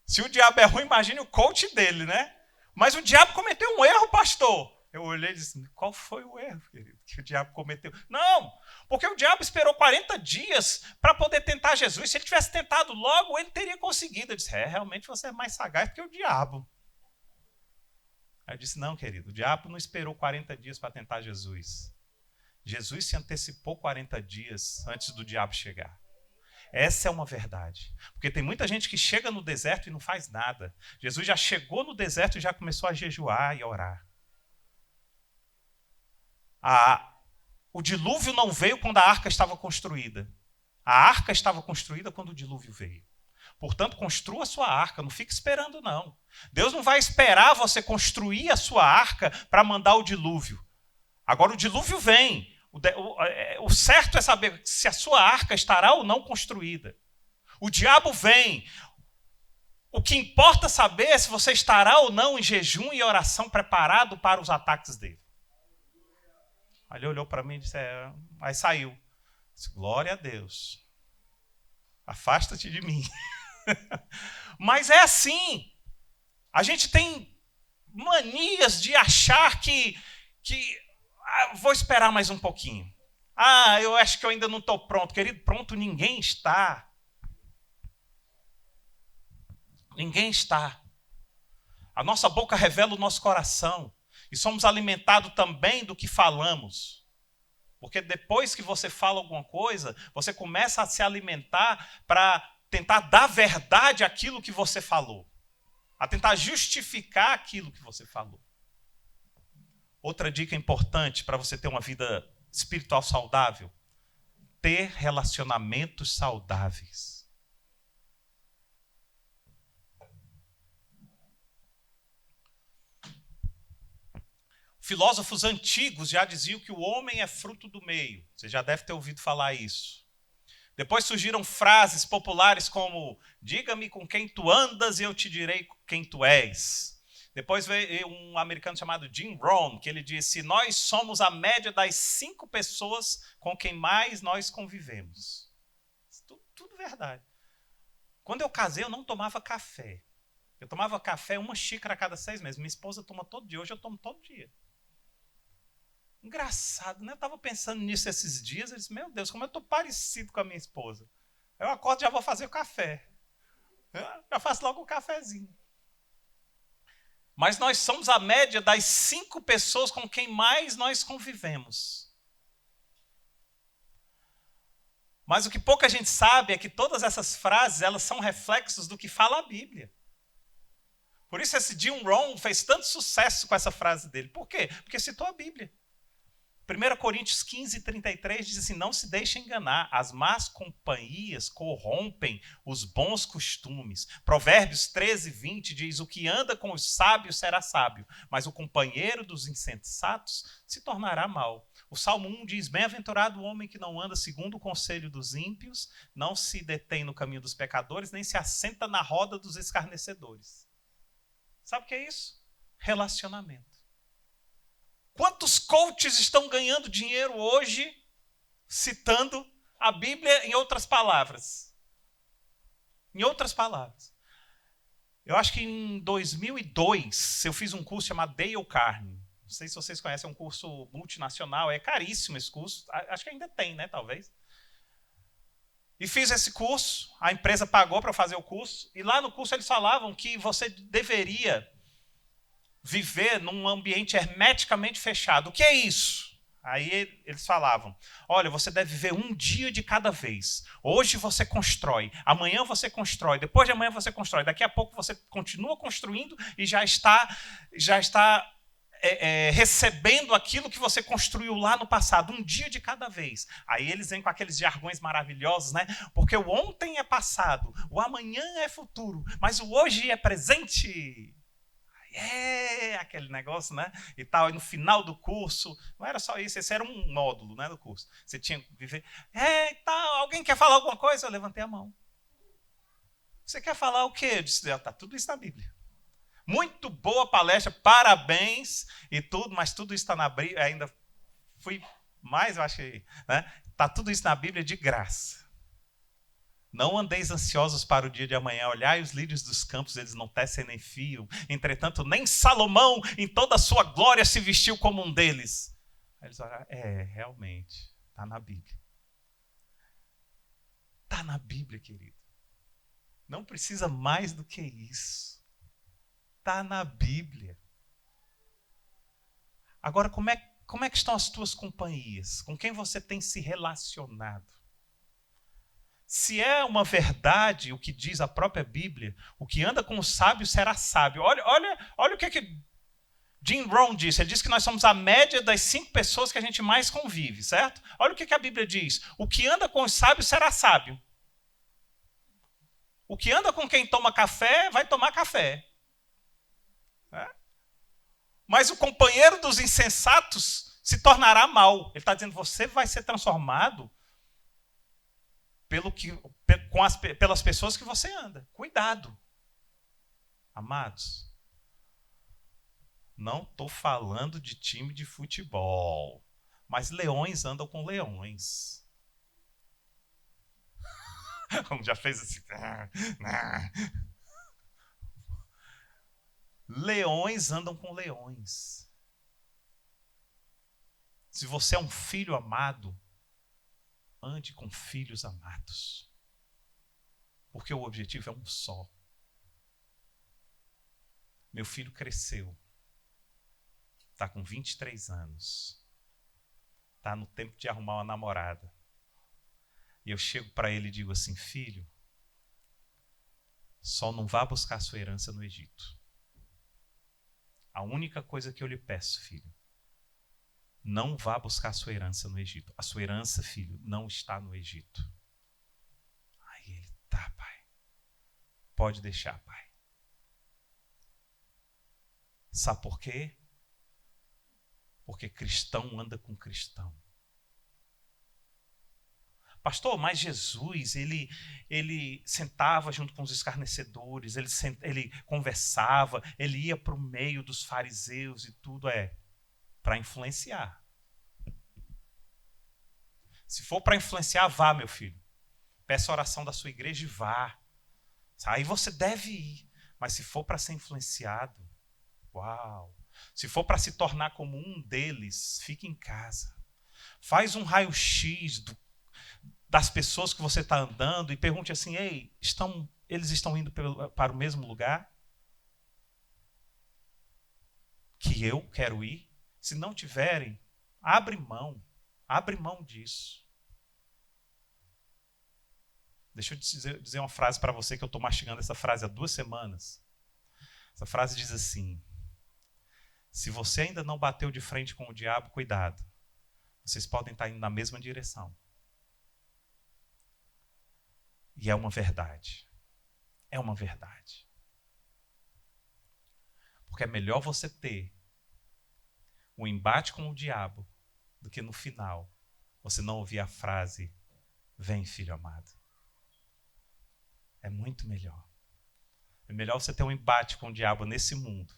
Se o diabo é ruim, imagine o coach dele, né? Mas o diabo cometeu um erro, pastor. Eu olhei e disse, qual foi o erro, querido, que o diabo cometeu? Não, porque o diabo esperou 40 dias para poder tentar Jesus. Se ele tivesse tentado logo, ele teria conseguido. Eu disse, realmente você é mais sagaz que o diabo. Aí eu disse, não, querido, o diabo não esperou 40 dias para tentar Jesus. Jesus se antecipou 40 dias antes do diabo chegar. Essa é uma verdade. Porque tem muita gente que chega no deserto e não faz nada. Jesus já chegou no deserto e já começou a jejuar e a orar. O dilúvio não veio quando a arca estava construída. A arca estava construída quando o dilúvio veio. Portanto, construa a sua arca, não fique esperando, não. Deus não vai esperar você construir a sua arca para mandar o dilúvio. Agora o dilúvio vem. O certo é saber se a sua arca estará ou não construída. O diabo vem. O que importa saber é se você estará ou não em jejum e oração preparado para os ataques dele. Aí ele olhou para mim e disse, aí saiu. Disse, glória a Deus. Afasta-te de mim. Mas é assim. A gente tem manias de achar que vou esperar mais um pouquinho. Eu acho que eu ainda não estou pronto. Querido, pronto ninguém está. Ninguém está. A nossa boca revela o nosso coração. E somos alimentados também do que falamos. Porque depois que você fala alguma coisa, você começa a se alimentar para tentar dar verdade àquilo que você falou. A tentar justificar aquilo que você falou. Outra dica importante para você ter uma vida espiritual saudável: ter relacionamentos saudáveis. Filósofos antigos já diziam que o homem é fruto do meio. Você já deve ter ouvido falar isso. Depois surgiram frases populares como diga-me com quem tu andas e eu te direi quem tu és. Depois veio um americano chamado Jim Rohn, que ele disse, nós somos a média das 5 pessoas com quem mais nós convivemos. Tudo verdade. Quando eu casei, eu não tomava café. Eu tomava café 1 xícara a cada 6 meses. Minha esposa toma todo dia, hoje eu tomo todo dia. Engraçado, né? Eu estava pensando nisso esses dias, eu disse, meu Deus, como eu estou parecido com a minha esposa. Eu acordo e já vou fazer o café. Eu já faço logo o cafezinho. Mas nós somos a média das 5 pessoas com quem mais nós convivemos. Mas o que pouca gente sabe é que todas essas frases, elas são reflexos do que fala a Bíblia. Por isso esse Jim Rohn fez tanto sucesso com essa frase dele. Por quê? Porque citou a Bíblia. 1 Coríntios 15, 33 diz assim, não se deixe enganar, as más companhias corrompem os bons costumes. Provérbios 13, 20 diz, o que anda com os sábios será sábio, mas o companheiro dos insensatos se tornará mau. O Salmo 1 diz, bem-aventurado o homem que não anda segundo o conselho dos ímpios, não se detém no caminho dos pecadores, nem se assenta na roda dos escarnecedores. Sabe o que é isso? Relacionamento. Quantos coaches estão ganhando dinheiro hoje citando a Bíblia em outras palavras? Em outras palavras. Eu acho que em 2002 eu fiz um curso chamado Dale Carnegie. Não sei se vocês conhecem, é um curso multinacional, é caríssimo esse curso. Acho que ainda tem, né, talvez. E fiz esse curso, a empresa pagou para fazer o curso, e lá no curso eles falavam que você deveria viver num ambiente hermeticamente fechado. O que é isso? Aí eles falavam, olha, você deve viver um dia de cada vez. Hoje você constrói, amanhã você constrói, depois de amanhã você constrói, daqui a pouco você continua construindo e já está recebendo aquilo que você construiu lá no passado, um dia de cada vez. Aí eles vêm com aqueles jargões maravilhosos, né? Porque o ontem é passado, o amanhã é futuro, mas o hoje é presente. Aquele negócio, né? E tal, e no final do curso, não era só isso, esse era um módulo, né, do curso. Você tinha que viver, e tal, alguém quer falar alguma coisa? Eu levantei a mão. Você quer falar o quê? Eu disse, está tudo isso na Bíblia. Muito boa palestra, parabéns e tudo, mas tudo isso está na Bíblia, ainda fui mais, eu acho que, né? Está tudo isso na Bíblia de graça. Não andeis ansiosos para o dia de amanhã, olhai os lírios dos campos, eles não tecem nem fiam. Entretanto, nem Salomão, em toda a sua glória, se vestiu como um deles. Aí eles olharam, realmente, está na Bíblia. Está na Bíblia, querido. Não precisa mais do que isso. Está na Bíblia. Agora, como é que estão as tuas companhias? Com quem você tem se relacionado? Se é uma verdade o que diz a própria Bíblia, o que anda com o sábio será sábio. Olha o que Jim Rohn disse. Ele disse que nós somos a média das 5 pessoas que a gente mais convive, certo? Olha o que a Bíblia diz. O que anda com os sábios será sábio. O que anda com quem toma café, vai tomar café. Mas o companheiro dos insensatos se tornará mau. Ele está dizendo, você vai ser transformado pelas pessoas que você anda. Cuidado. Amados, não estou falando de time de futebol, mas leões andam com leões. Já fez assim. Leões andam com leões. Se você é um filho amado, ande com filhos amados. Porque o objetivo é um só. Meu filho cresceu. Está com 23 anos. Está no tempo de arrumar uma namorada. E eu chego para ele e digo assim, filho, só não vá buscar sua herança no Egito. A única coisa que eu lhe peço, filho, não vá buscar sua herança no Egito. A sua herança, filho, não está no Egito. Aí ele, tá, pai. Pode deixar, pai. Sabe por quê? Porque cristão anda com cristão. Pastor, mas Jesus, ele sentava junto com os escarnecedores, ele conversava, ele ia para o meio dos fariseus e tudo, para influenciar. Se for para influenciar, vá, meu filho. Peça a oração da sua igreja e vá. Aí você deve ir. Mas se for para ser influenciado, uau. Se for para se tornar como um deles, fique em casa. Faz um raio-x das pessoas que você está andando e pergunte assim, eles estão indo para o mesmo lugar que eu quero ir? Se não tiverem, abre mão disso. Deixa eu dizer uma frase para você que eu estou mastigando essa frase há 2 semanas. Essa frase diz assim, se você ainda não bateu de frente com o diabo, cuidado, Vocês podem estar indo na mesma direção. E é uma verdade. É uma verdade. Porque é melhor você ter um embate com o diabo do que no final você não ouvir a frase: vem, filho amado. É muito melhor. É melhor você ter um embate com o diabo nesse mundo,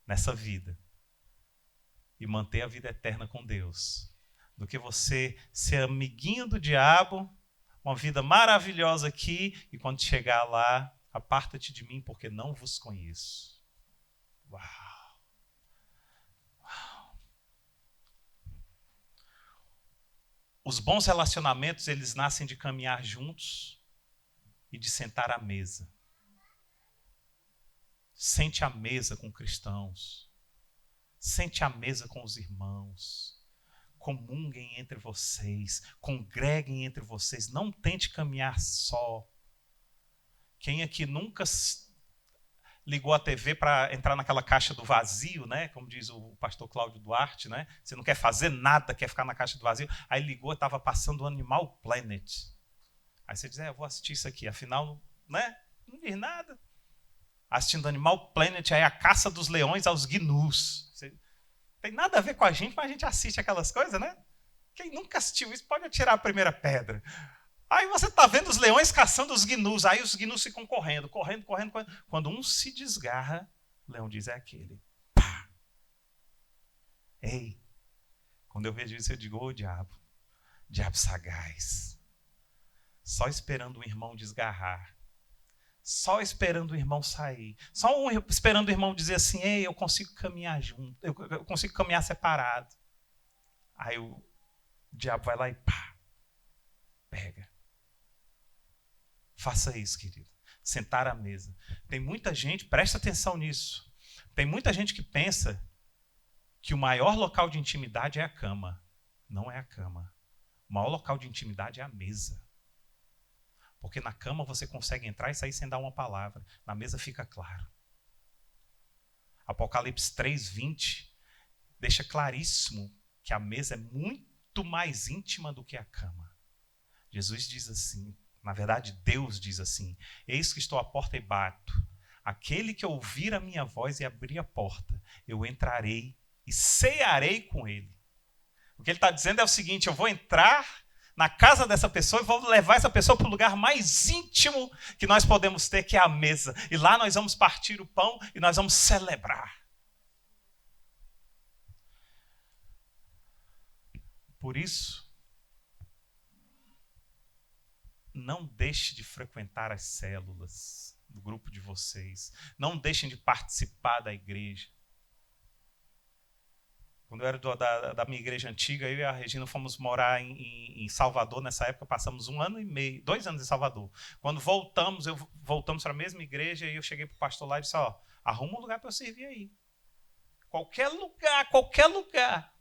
nessa vida, e manter a vida eterna com Deus, do que você ser amiguinho do diabo, uma vida maravilhosa aqui, e quando chegar lá, aparta-te de mim, porque não vos conheço. Uau! Uau! Os bons relacionamentos, eles nascem de caminhar juntos e de sentar à mesa. Sente à mesa com cristãos. Sente à mesa com os irmãos. Comunguem entre vocês. Congreguem entre vocês. Não tente caminhar só. Quem aqui nunca ligou a TV para entrar naquela caixa do vazio, né? Como diz o pastor Cláudio Duarte, né? Você não quer fazer nada, quer ficar na caixa do vazio. Aí ligou, estava passando o Animal Planet. Aí você diz, eu vou assistir isso aqui. Afinal, né? Não diz nada. Assistindo Animal Planet, aí a caça dos leões aos gnus. Tem nada a ver com a gente, mas a gente assiste aquelas coisas, né? Quem nunca assistiu isso pode atirar a primeira pedra. Aí você está vendo os leões caçando os gnus, aí os gnus ficam correndo. Quando um se desgarra, o leão diz, é aquele. Pá! Ei, quando eu vejo isso, eu digo, ô diabo sagaz. Só esperando o irmão desgarrar. Só esperando o irmão sair. Esperando o irmão dizer assim, ei, eu consigo caminhar junto, eu consigo caminhar separado. Aí o diabo vai lá e pá, pega. Faça isso, querido. Sentar à mesa. Tem muita gente, presta atenção nisso. Tem muita gente que pensa que o maior local de intimidade é a cama. Não é a cama. O maior local de intimidade é a mesa. Porque na cama você consegue entrar e sair sem dar uma palavra. Na mesa fica claro. Apocalipse 3:20 deixa claríssimo que a mesa é muito mais íntima do que a cama. Jesus diz assim, na verdade Deus diz assim, eis que estou à porta e bato. Aquele que ouvir a minha voz e abrir a porta, eu entrarei e cearei com ele. O que ele está dizendo é o seguinte, eu vou entrar na casa dessa pessoa e vou levar essa pessoa para o lugar mais íntimo que nós podemos ter, que é a mesa. E lá nós vamos partir o pão e nós vamos celebrar. Por isso, não deixe de frequentar as células do grupo de vocês. Não deixem de participar da igreja. Quando eu era da minha igreja antiga, eu e a Regina fomos morar em Salvador. Nessa época, passamos 1 ano e meio, 2 anos em Salvador. Quando voltamos para a mesma igreja e eu cheguei para o pastor lá e disse, arruma um lugar para eu servir aí. Qualquer lugar.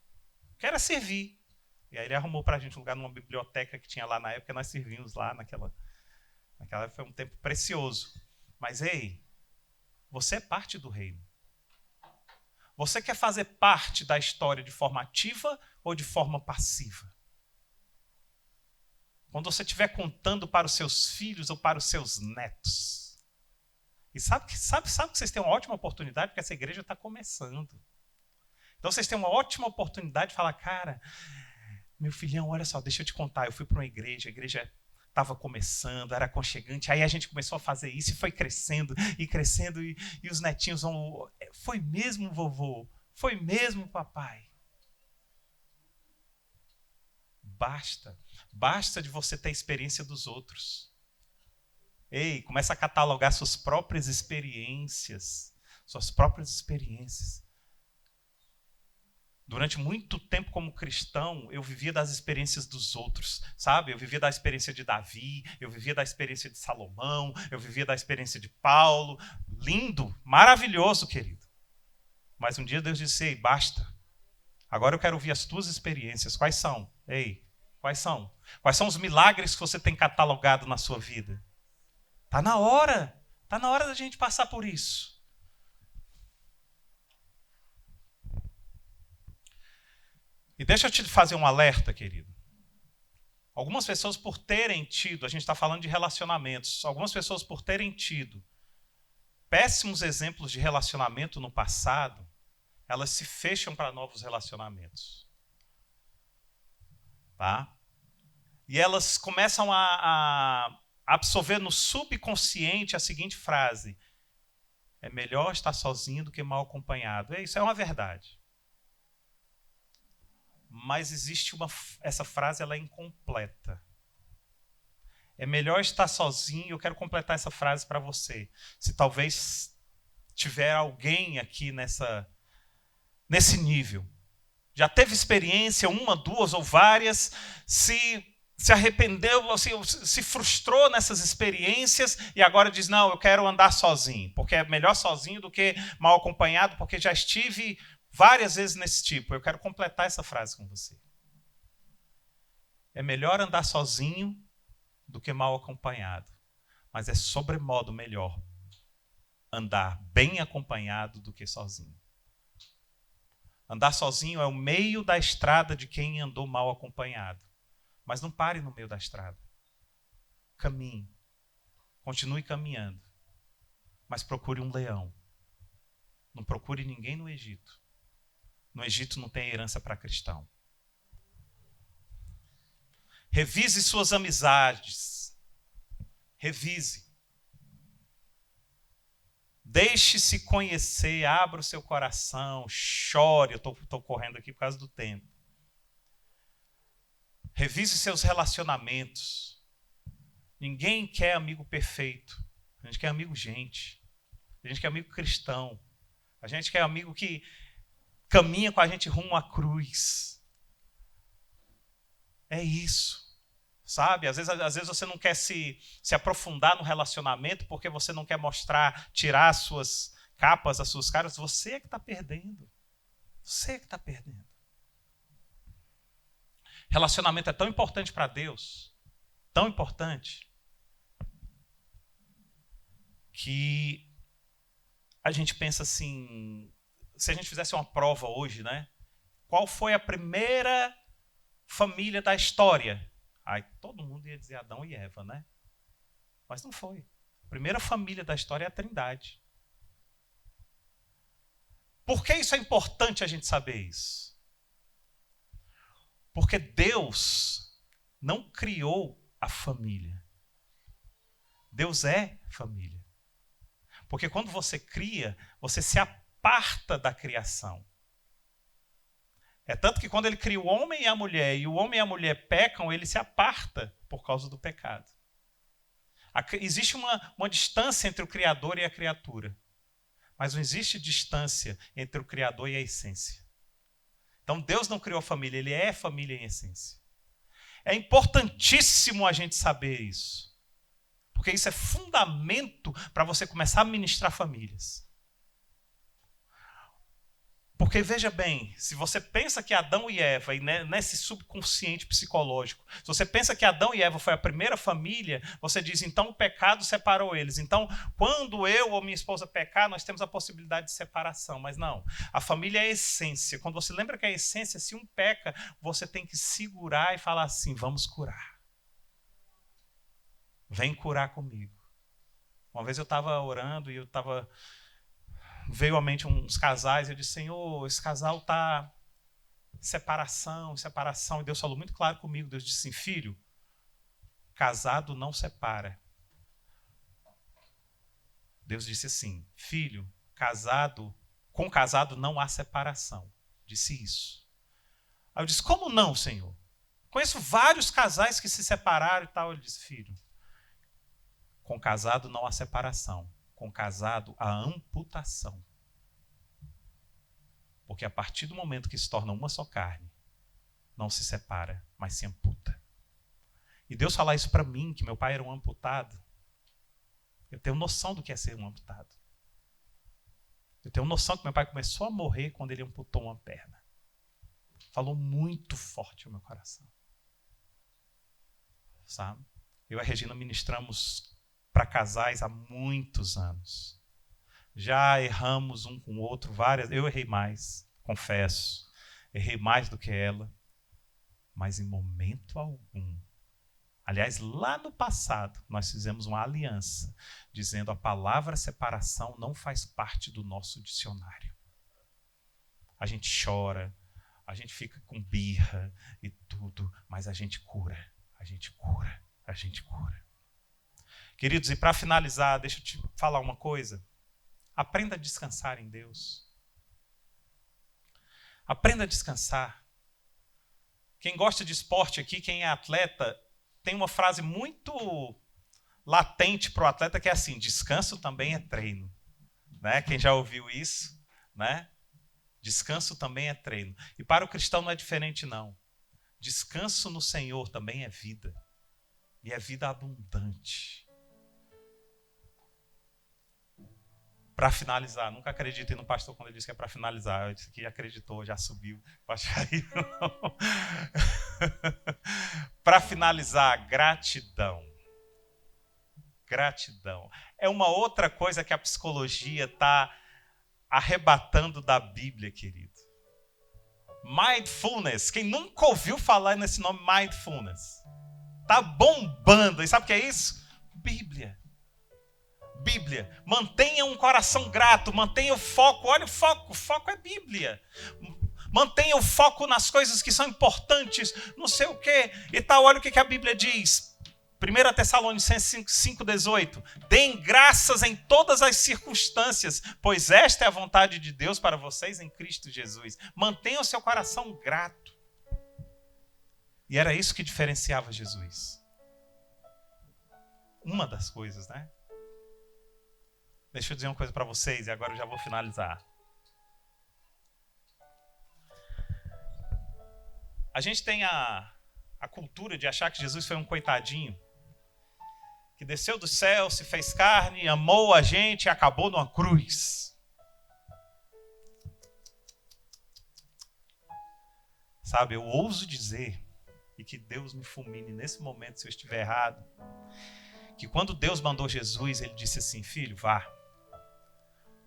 Quero servir. E aí ele arrumou para a gente um lugar numa biblioteca que tinha lá na época, nós servimos lá naquela época, foi um tempo precioso. Mas, ei, você é parte do reino. Você quer fazer parte da história de forma ativa ou de forma passiva? Quando você estiver contando para os seus filhos ou para os seus netos. E sabe que vocês têm uma ótima oportunidade, porque essa igreja está começando. Então vocês têm uma ótima oportunidade de falar, cara, meu filhão, olha só, deixa eu te contar, eu fui para uma igreja, a igreja estava começando, era aconchegante, aí a gente começou a fazer isso e foi crescendo, e os netinhos vão, foi mesmo, vovô? Foi mesmo, papai? Basta de você ter a experiência dos outros. Ei, começa a catalogar suas próprias experiências. Durante muito tempo como cristão, eu vivia das experiências dos outros, sabe? Eu vivia da experiência de Davi, eu vivia da experiência de Salomão, eu vivia da experiência de Paulo. Lindo, maravilhoso, querido. Mas um dia Deus disse, ei, basta. Agora eu quero ouvir as tuas experiências. Quais são? Ei, quais são? Quais são os milagres que você tem catalogado na sua vida? Está na hora da gente passar por isso. E deixa eu te fazer um alerta, querido. Algumas pessoas por terem tido, a gente está falando de relacionamentos, algumas pessoas por terem tido péssimos exemplos de relacionamento no passado, elas se fecham para novos relacionamentos. Tá? E elas começam a absorver no subconsciente a seguinte frase: é melhor estar sozinho do que mal acompanhado. Isso é uma verdade. Mas existe essa frase, ela é incompleta. É melhor estar sozinho. Eu quero completar essa frase para você. Se talvez tiver alguém aqui nesse nível, já teve experiência, uma, duas ou várias, se arrependeu, se frustrou nessas experiências e agora diz, não, eu quero andar sozinho, porque é melhor sozinho do que mal acompanhado, porque já estive várias vezes nesse tipo. Eu quero completar essa frase com você. É melhor andar sozinho do que mal acompanhado, mas é sobremodo melhor andar bem acompanhado do que sozinho. Andar sozinho é o meio da estrada de quem andou mal acompanhado. Mas não pare no meio da estrada. Caminhe. Continue caminhando. Mas procure um leão. Não procure ninguém no Egito. No Egito não tem herança para cristão. Revise suas amizades. Revise. Deixe-se conhecer, abra o seu coração, chore. Eu estou correndo aqui por causa do tempo. Revise seus relacionamentos. Ninguém quer amigo perfeito. A gente quer amigo gente. A gente quer amigo cristão. A gente quer amigo que caminha com a gente rumo à cruz. É isso. Sabe? Às vezes você não quer se aprofundar no relacionamento porque você não quer mostrar, tirar as suas capas, as suas caras. Você é que está perdendo. Você é que está perdendo. Relacionamento é tão importante para Deus, tão importante, que a gente pensa assim, se a gente fizesse uma prova hoje, né? Qual foi a primeira família da história? Aí todo mundo ia dizer Adão e Eva, né? Mas não foi. A primeira família da história é a Trindade. Por que isso é importante a gente saber isso? Porque Deus não criou a família. Deus é família. Porque quando você cria, você se aparta da criação. É tanto que quando ele cria o homem e a mulher, e o homem e a mulher pecam, ele se aparta por causa do pecado. Existe uma distância entre o Criador e a criatura. Mas não existe distância entre o Criador e a essência. Então Deus não criou a família, ele é família em essência. É importantíssimo a gente saber isso. Porque isso é fundamento para você começar a ministrar famílias. Porque veja bem, se você pensa que Adão e Eva, e nesse subconsciente psicológico, se você pensa que Adão e Eva foi a primeira família, você diz, então o pecado separou eles. Então, quando eu ou minha esposa pecar, nós temos a possibilidade de separação. Mas não, a família é a essência. Quando você lembra que é a essência, se um peca, você tem que segurar e falar assim, vamos curar. Vem curar comigo. Uma vez eu estava orando e veio à mente uns casais, eu disse, Senhor, esse casal está separação. E Deus falou muito claro comigo. Deus disse assim, filho, casado não separa. Deus disse assim, filho, com casado não há separação. Disse isso. Aí eu disse, como não, Senhor? Conheço vários casais que se separaram e tal. Ele disse, filho, com casado não há separação. Com casado há amputação. Porque a partir do momento que se torna uma só carne, não se separa, mas se amputa. E Deus falar isso para mim, que meu pai era um amputado, eu tenho noção do que é ser um amputado. Eu tenho noção que meu pai começou a morrer quando ele amputou uma perna. Falou muito forte o meu coração. Sabe? Eu e a Regina ministramos para casais há muitos anos. Já erramos um com o outro várias. Eu errei mais, confesso. errei mais do que ela, mas em momento algum. Aliás, lá no passado, nós fizemos uma aliança, dizendo a palavra separação não faz parte do nosso dicionário. A gente chora, a gente fica com birra e tudo, mas a gente cura, a gente cura, a gente cura. Queridos, e para finalizar, deixa eu te falar uma coisa. Aprenda a descansar em Deus. Aprenda a descansar. Quem gosta de esporte aqui, quem é atleta, tem uma frase muito latente para o atleta que é assim: descanso também é treino. Né? Quem já ouviu isso? Né? Descanso também é treino. E para o cristão não é diferente, não. Descanso no Senhor também é vida. E é vida abundante. Para finalizar, nunca acreditem no pastor quando ele disse que é para finalizar. Eu disse que acreditou, já subiu. Para finalizar, gratidão. Gratidão. É uma outra coisa que a psicologia está arrebatando da Bíblia, querido. Mindfulness. Quem nunca ouviu falar nesse nome mindfulness? Está bombando. E sabe o que é isso? Bíblia. Bíblia. Mantenha um coração grato, mantenha o foco. Olha o foco é Bíblia. Mantenha o foco nas coisas que são importantes, não sei o quê e tal. Olha o que a Bíblia diz. 1 Tessalonicenses 5,18. Deem graças em todas as circunstâncias, pois esta é a vontade de Deus para vocês em Cristo Jesus. Mantenha o seu coração grato. E era isso que diferenciava Jesus. Uma das coisas, né? Deixa eu dizer uma coisa para vocês e agora eu já vou finalizar. A gente tem a cultura de achar que Jesus foi um coitadinho, que desceu do céu, se fez carne, amou a gente e acabou numa cruz. Sabe, eu ouso dizer, e que Deus me fulmine nesse momento se eu estiver errado, que quando Deus mandou Jesus, ele disse assim: filho, vá.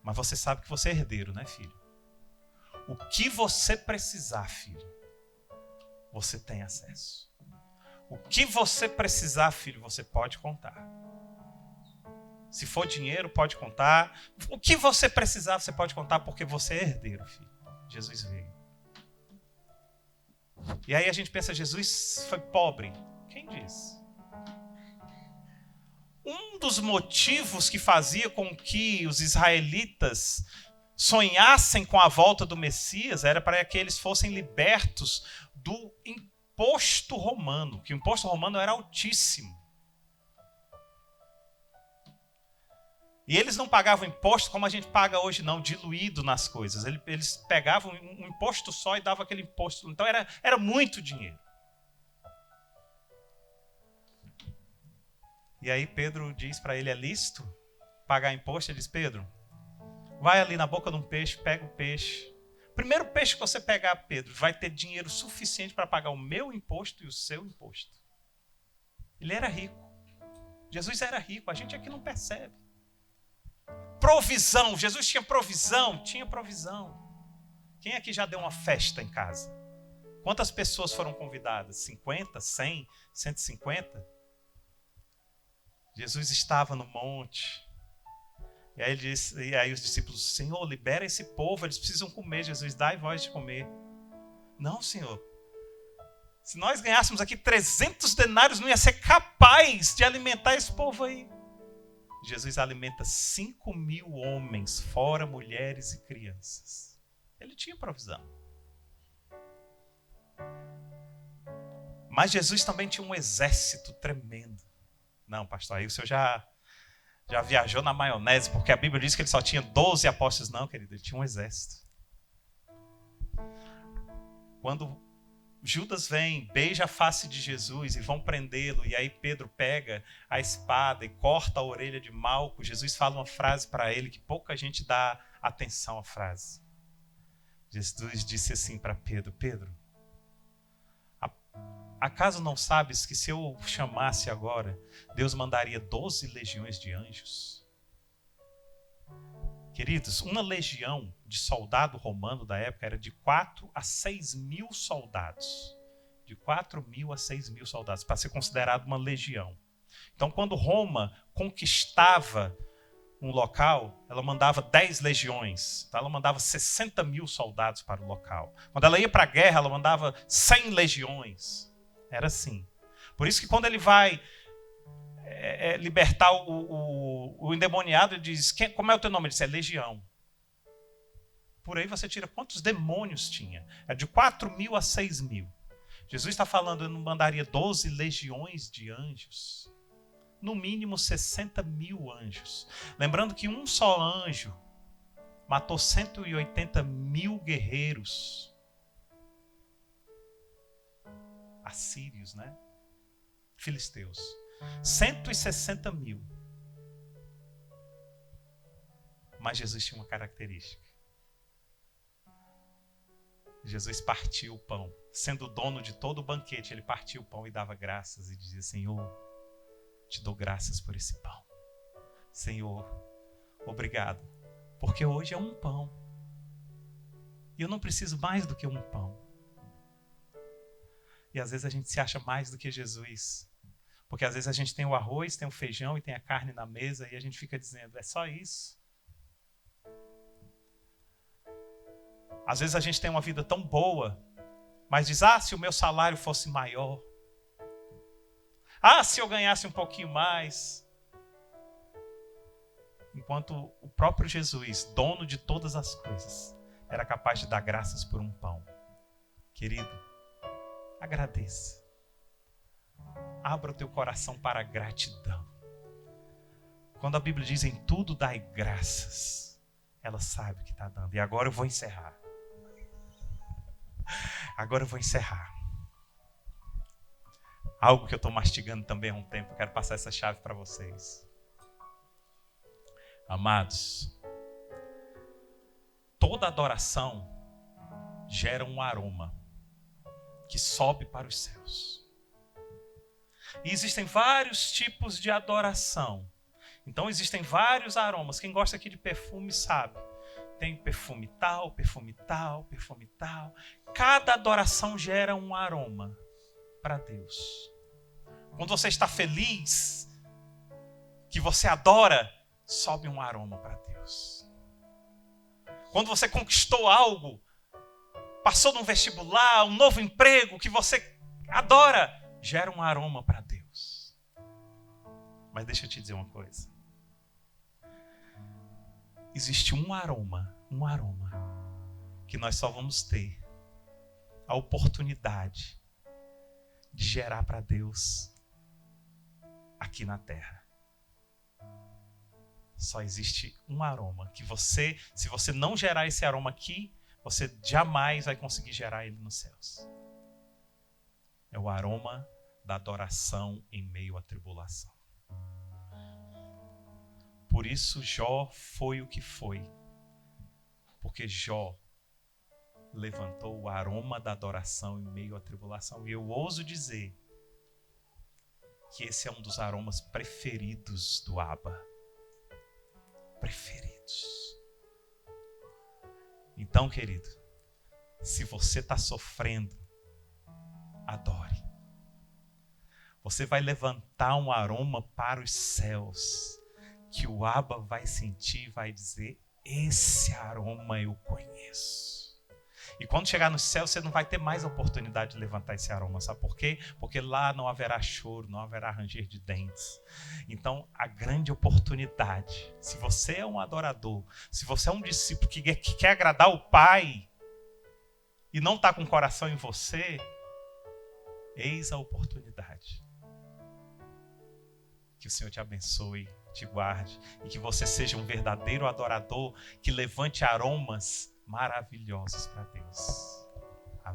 Mas você sabe que você é herdeiro, né, filho? O que você precisar, filho, você tem acesso. O que você precisar, filho, você pode contar. Se for dinheiro, pode contar. O que você precisar, você pode contar, porque você é herdeiro, filho. Jesus veio. E aí a gente pensa, Jesus foi pobre. Quem disse? Um dos motivos que fazia com que os israelitas sonhassem com a volta do Messias era para que eles fossem libertos do imposto romano, que o imposto romano era altíssimo. E eles não pagavam imposto como a gente paga hoje, não, diluído nas coisas. Eles pegavam um imposto só e davam aquele imposto. Então era muito dinheiro. E aí Pedro diz para ele: é lícito pagar imposto? Ele diz: Pedro, vai ali na boca de um peixe, pega o peixe. Primeiro peixe que você pegar, Pedro, vai ter dinheiro suficiente para pagar o meu imposto e o seu imposto. Ele era rico. Jesus era rico, a gente aqui não percebe. Provisão, Jesus tinha provisão? Tinha provisão. Quem aqui já deu uma festa em casa? Quantas pessoas foram convidadas? 50, 100, 150? Jesus estava no monte. E aí os discípulos: Senhor, libera esse povo, eles precisam comer. Jesus: dai voz de comer. Não, Senhor. Se nós ganhássemos aqui 300 denários, não ia ser capaz de alimentar esse povo aí. Jesus alimenta 5.000 homens, fora mulheres e crianças. Ele tinha provisão. Mas Jesus também tinha um exército tremendo. Não, pastor, aí o senhor já viajou na maionese, porque a Bíblia diz que ele só tinha 12 apóstolos. Não, querido, ele tinha um exército. Quando Judas vem, beija a face de Jesus e vão prendê-lo, e aí Pedro pega a espada e corta a orelha de Malco, Jesus fala uma frase para ele que pouca gente dá atenção à frase. Jesus disse assim para Pedro: Pedro, acaso não sabes que se eu chamasse agora, Deus mandaria 12 legiões de anjos? Queridos, uma legião de soldado romano da época era de 4 a 6 mil soldados. De 4 mil a 6 mil soldados, para ser considerado uma legião. Então, quando Roma conquistava um local, ela mandava 10 legiões. Então, ela mandava 60 mil soldados para o local. Quando ela ia para a guerra, ela mandava 100 legiões. Era assim. Por isso que quando ele vai libertar o endemoniado, ele diz, como é o teu nome? Ele diz, é legião. Por aí você tira quantos demônios tinha. É de 4 mil a 6 mil. Jesus está falando, eu não mandaria 12 legiões de anjos. No mínimo 60 mil anjos. Lembrando que um só anjo matou 180 mil guerreiros assírios, né? Filisteus. 160 mil. Mas Jesus tinha uma característica. Jesus partiu o pão. Sendo o dono de todo o banquete, ele partiu o pão e dava graças e dizia, Senhor, te dou graças por esse pão. Senhor, obrigado. Porque hoje é um pão. E eu não preciso mais do que um pão. E às vezes a gente se acha mais do que Jesus. Porque às vezes a gente tem o arroz, tem o feijão e tem a carne na mesa e a gente fica dizendo, é só isso. Às vezes a gente tem uma vida tão boa, mas diz, se o meu salário fosse maior. Se eu ganhasse um pouquinho mais. Enquanto o próprio Jesus, dono de todas as coisas, era capaz de dar graças por um pão. Querido, agradeça. Abra o teu coração para a gratidão. Quando a Bíblia diz em tudo dai graças, ela sabe o que está dando. E agora eu vou encerrar. Algo que eu estou mastigando também há um tempo. Eu quero passar essa chave para vocês. Amados, toda adoração gera um aroma que sobe para os céus. E existem vários tipos de adoração. Então existem vários aromas. Quem gosta aqui de perfume sabe. Tem perfume tal, perfume tal, perfume tal. Cada adoração gera um aroma para Deus. Quando você está feliz, que você adora, sobe um aroma para Deus. Quando você conquistou algo, passou num vestibular, um novo emprego que você adora, gera um aroma para Deus. Mas deixa eu te dizer uma coisa. Existe um aroma que nós só vamos ter a oportunidade de gerar para Deus aqui na terra. Só existe um aroma que se você não gerar esse aroma aqui, você jamais vai conseguir gerar ele nos céus. É o aroma da adoração em meio à tribulação. Por isso Jó foi o que foi. Porque Jó levantou o aroma da adoração em meio à tribulação. E eu ouso dizer que esse é um dos aromas preferidos do Abba. Preferidos. Então, querido, se você está sofrendo, adore. Você vai levantar um aroma para os céus, que o Abba vai sentir e vai dizer, esse aroma eu conheço. E quando chegar no céu, você não vai ter mais a oportunidade de levantar esse aroma. Sabe por quê? Porque lá não haverá choro, não haverá ranger de dentes. Então, a grande oportunidade, se você é um adorador, se você é um discípulo que quer agradar o Pai e não está com o coração em você, eis a oportunidade. Que o Senhor te abençoe, te guarde e que você seja um verdadeiro adorador que levante aromas maravilhosos para Deus.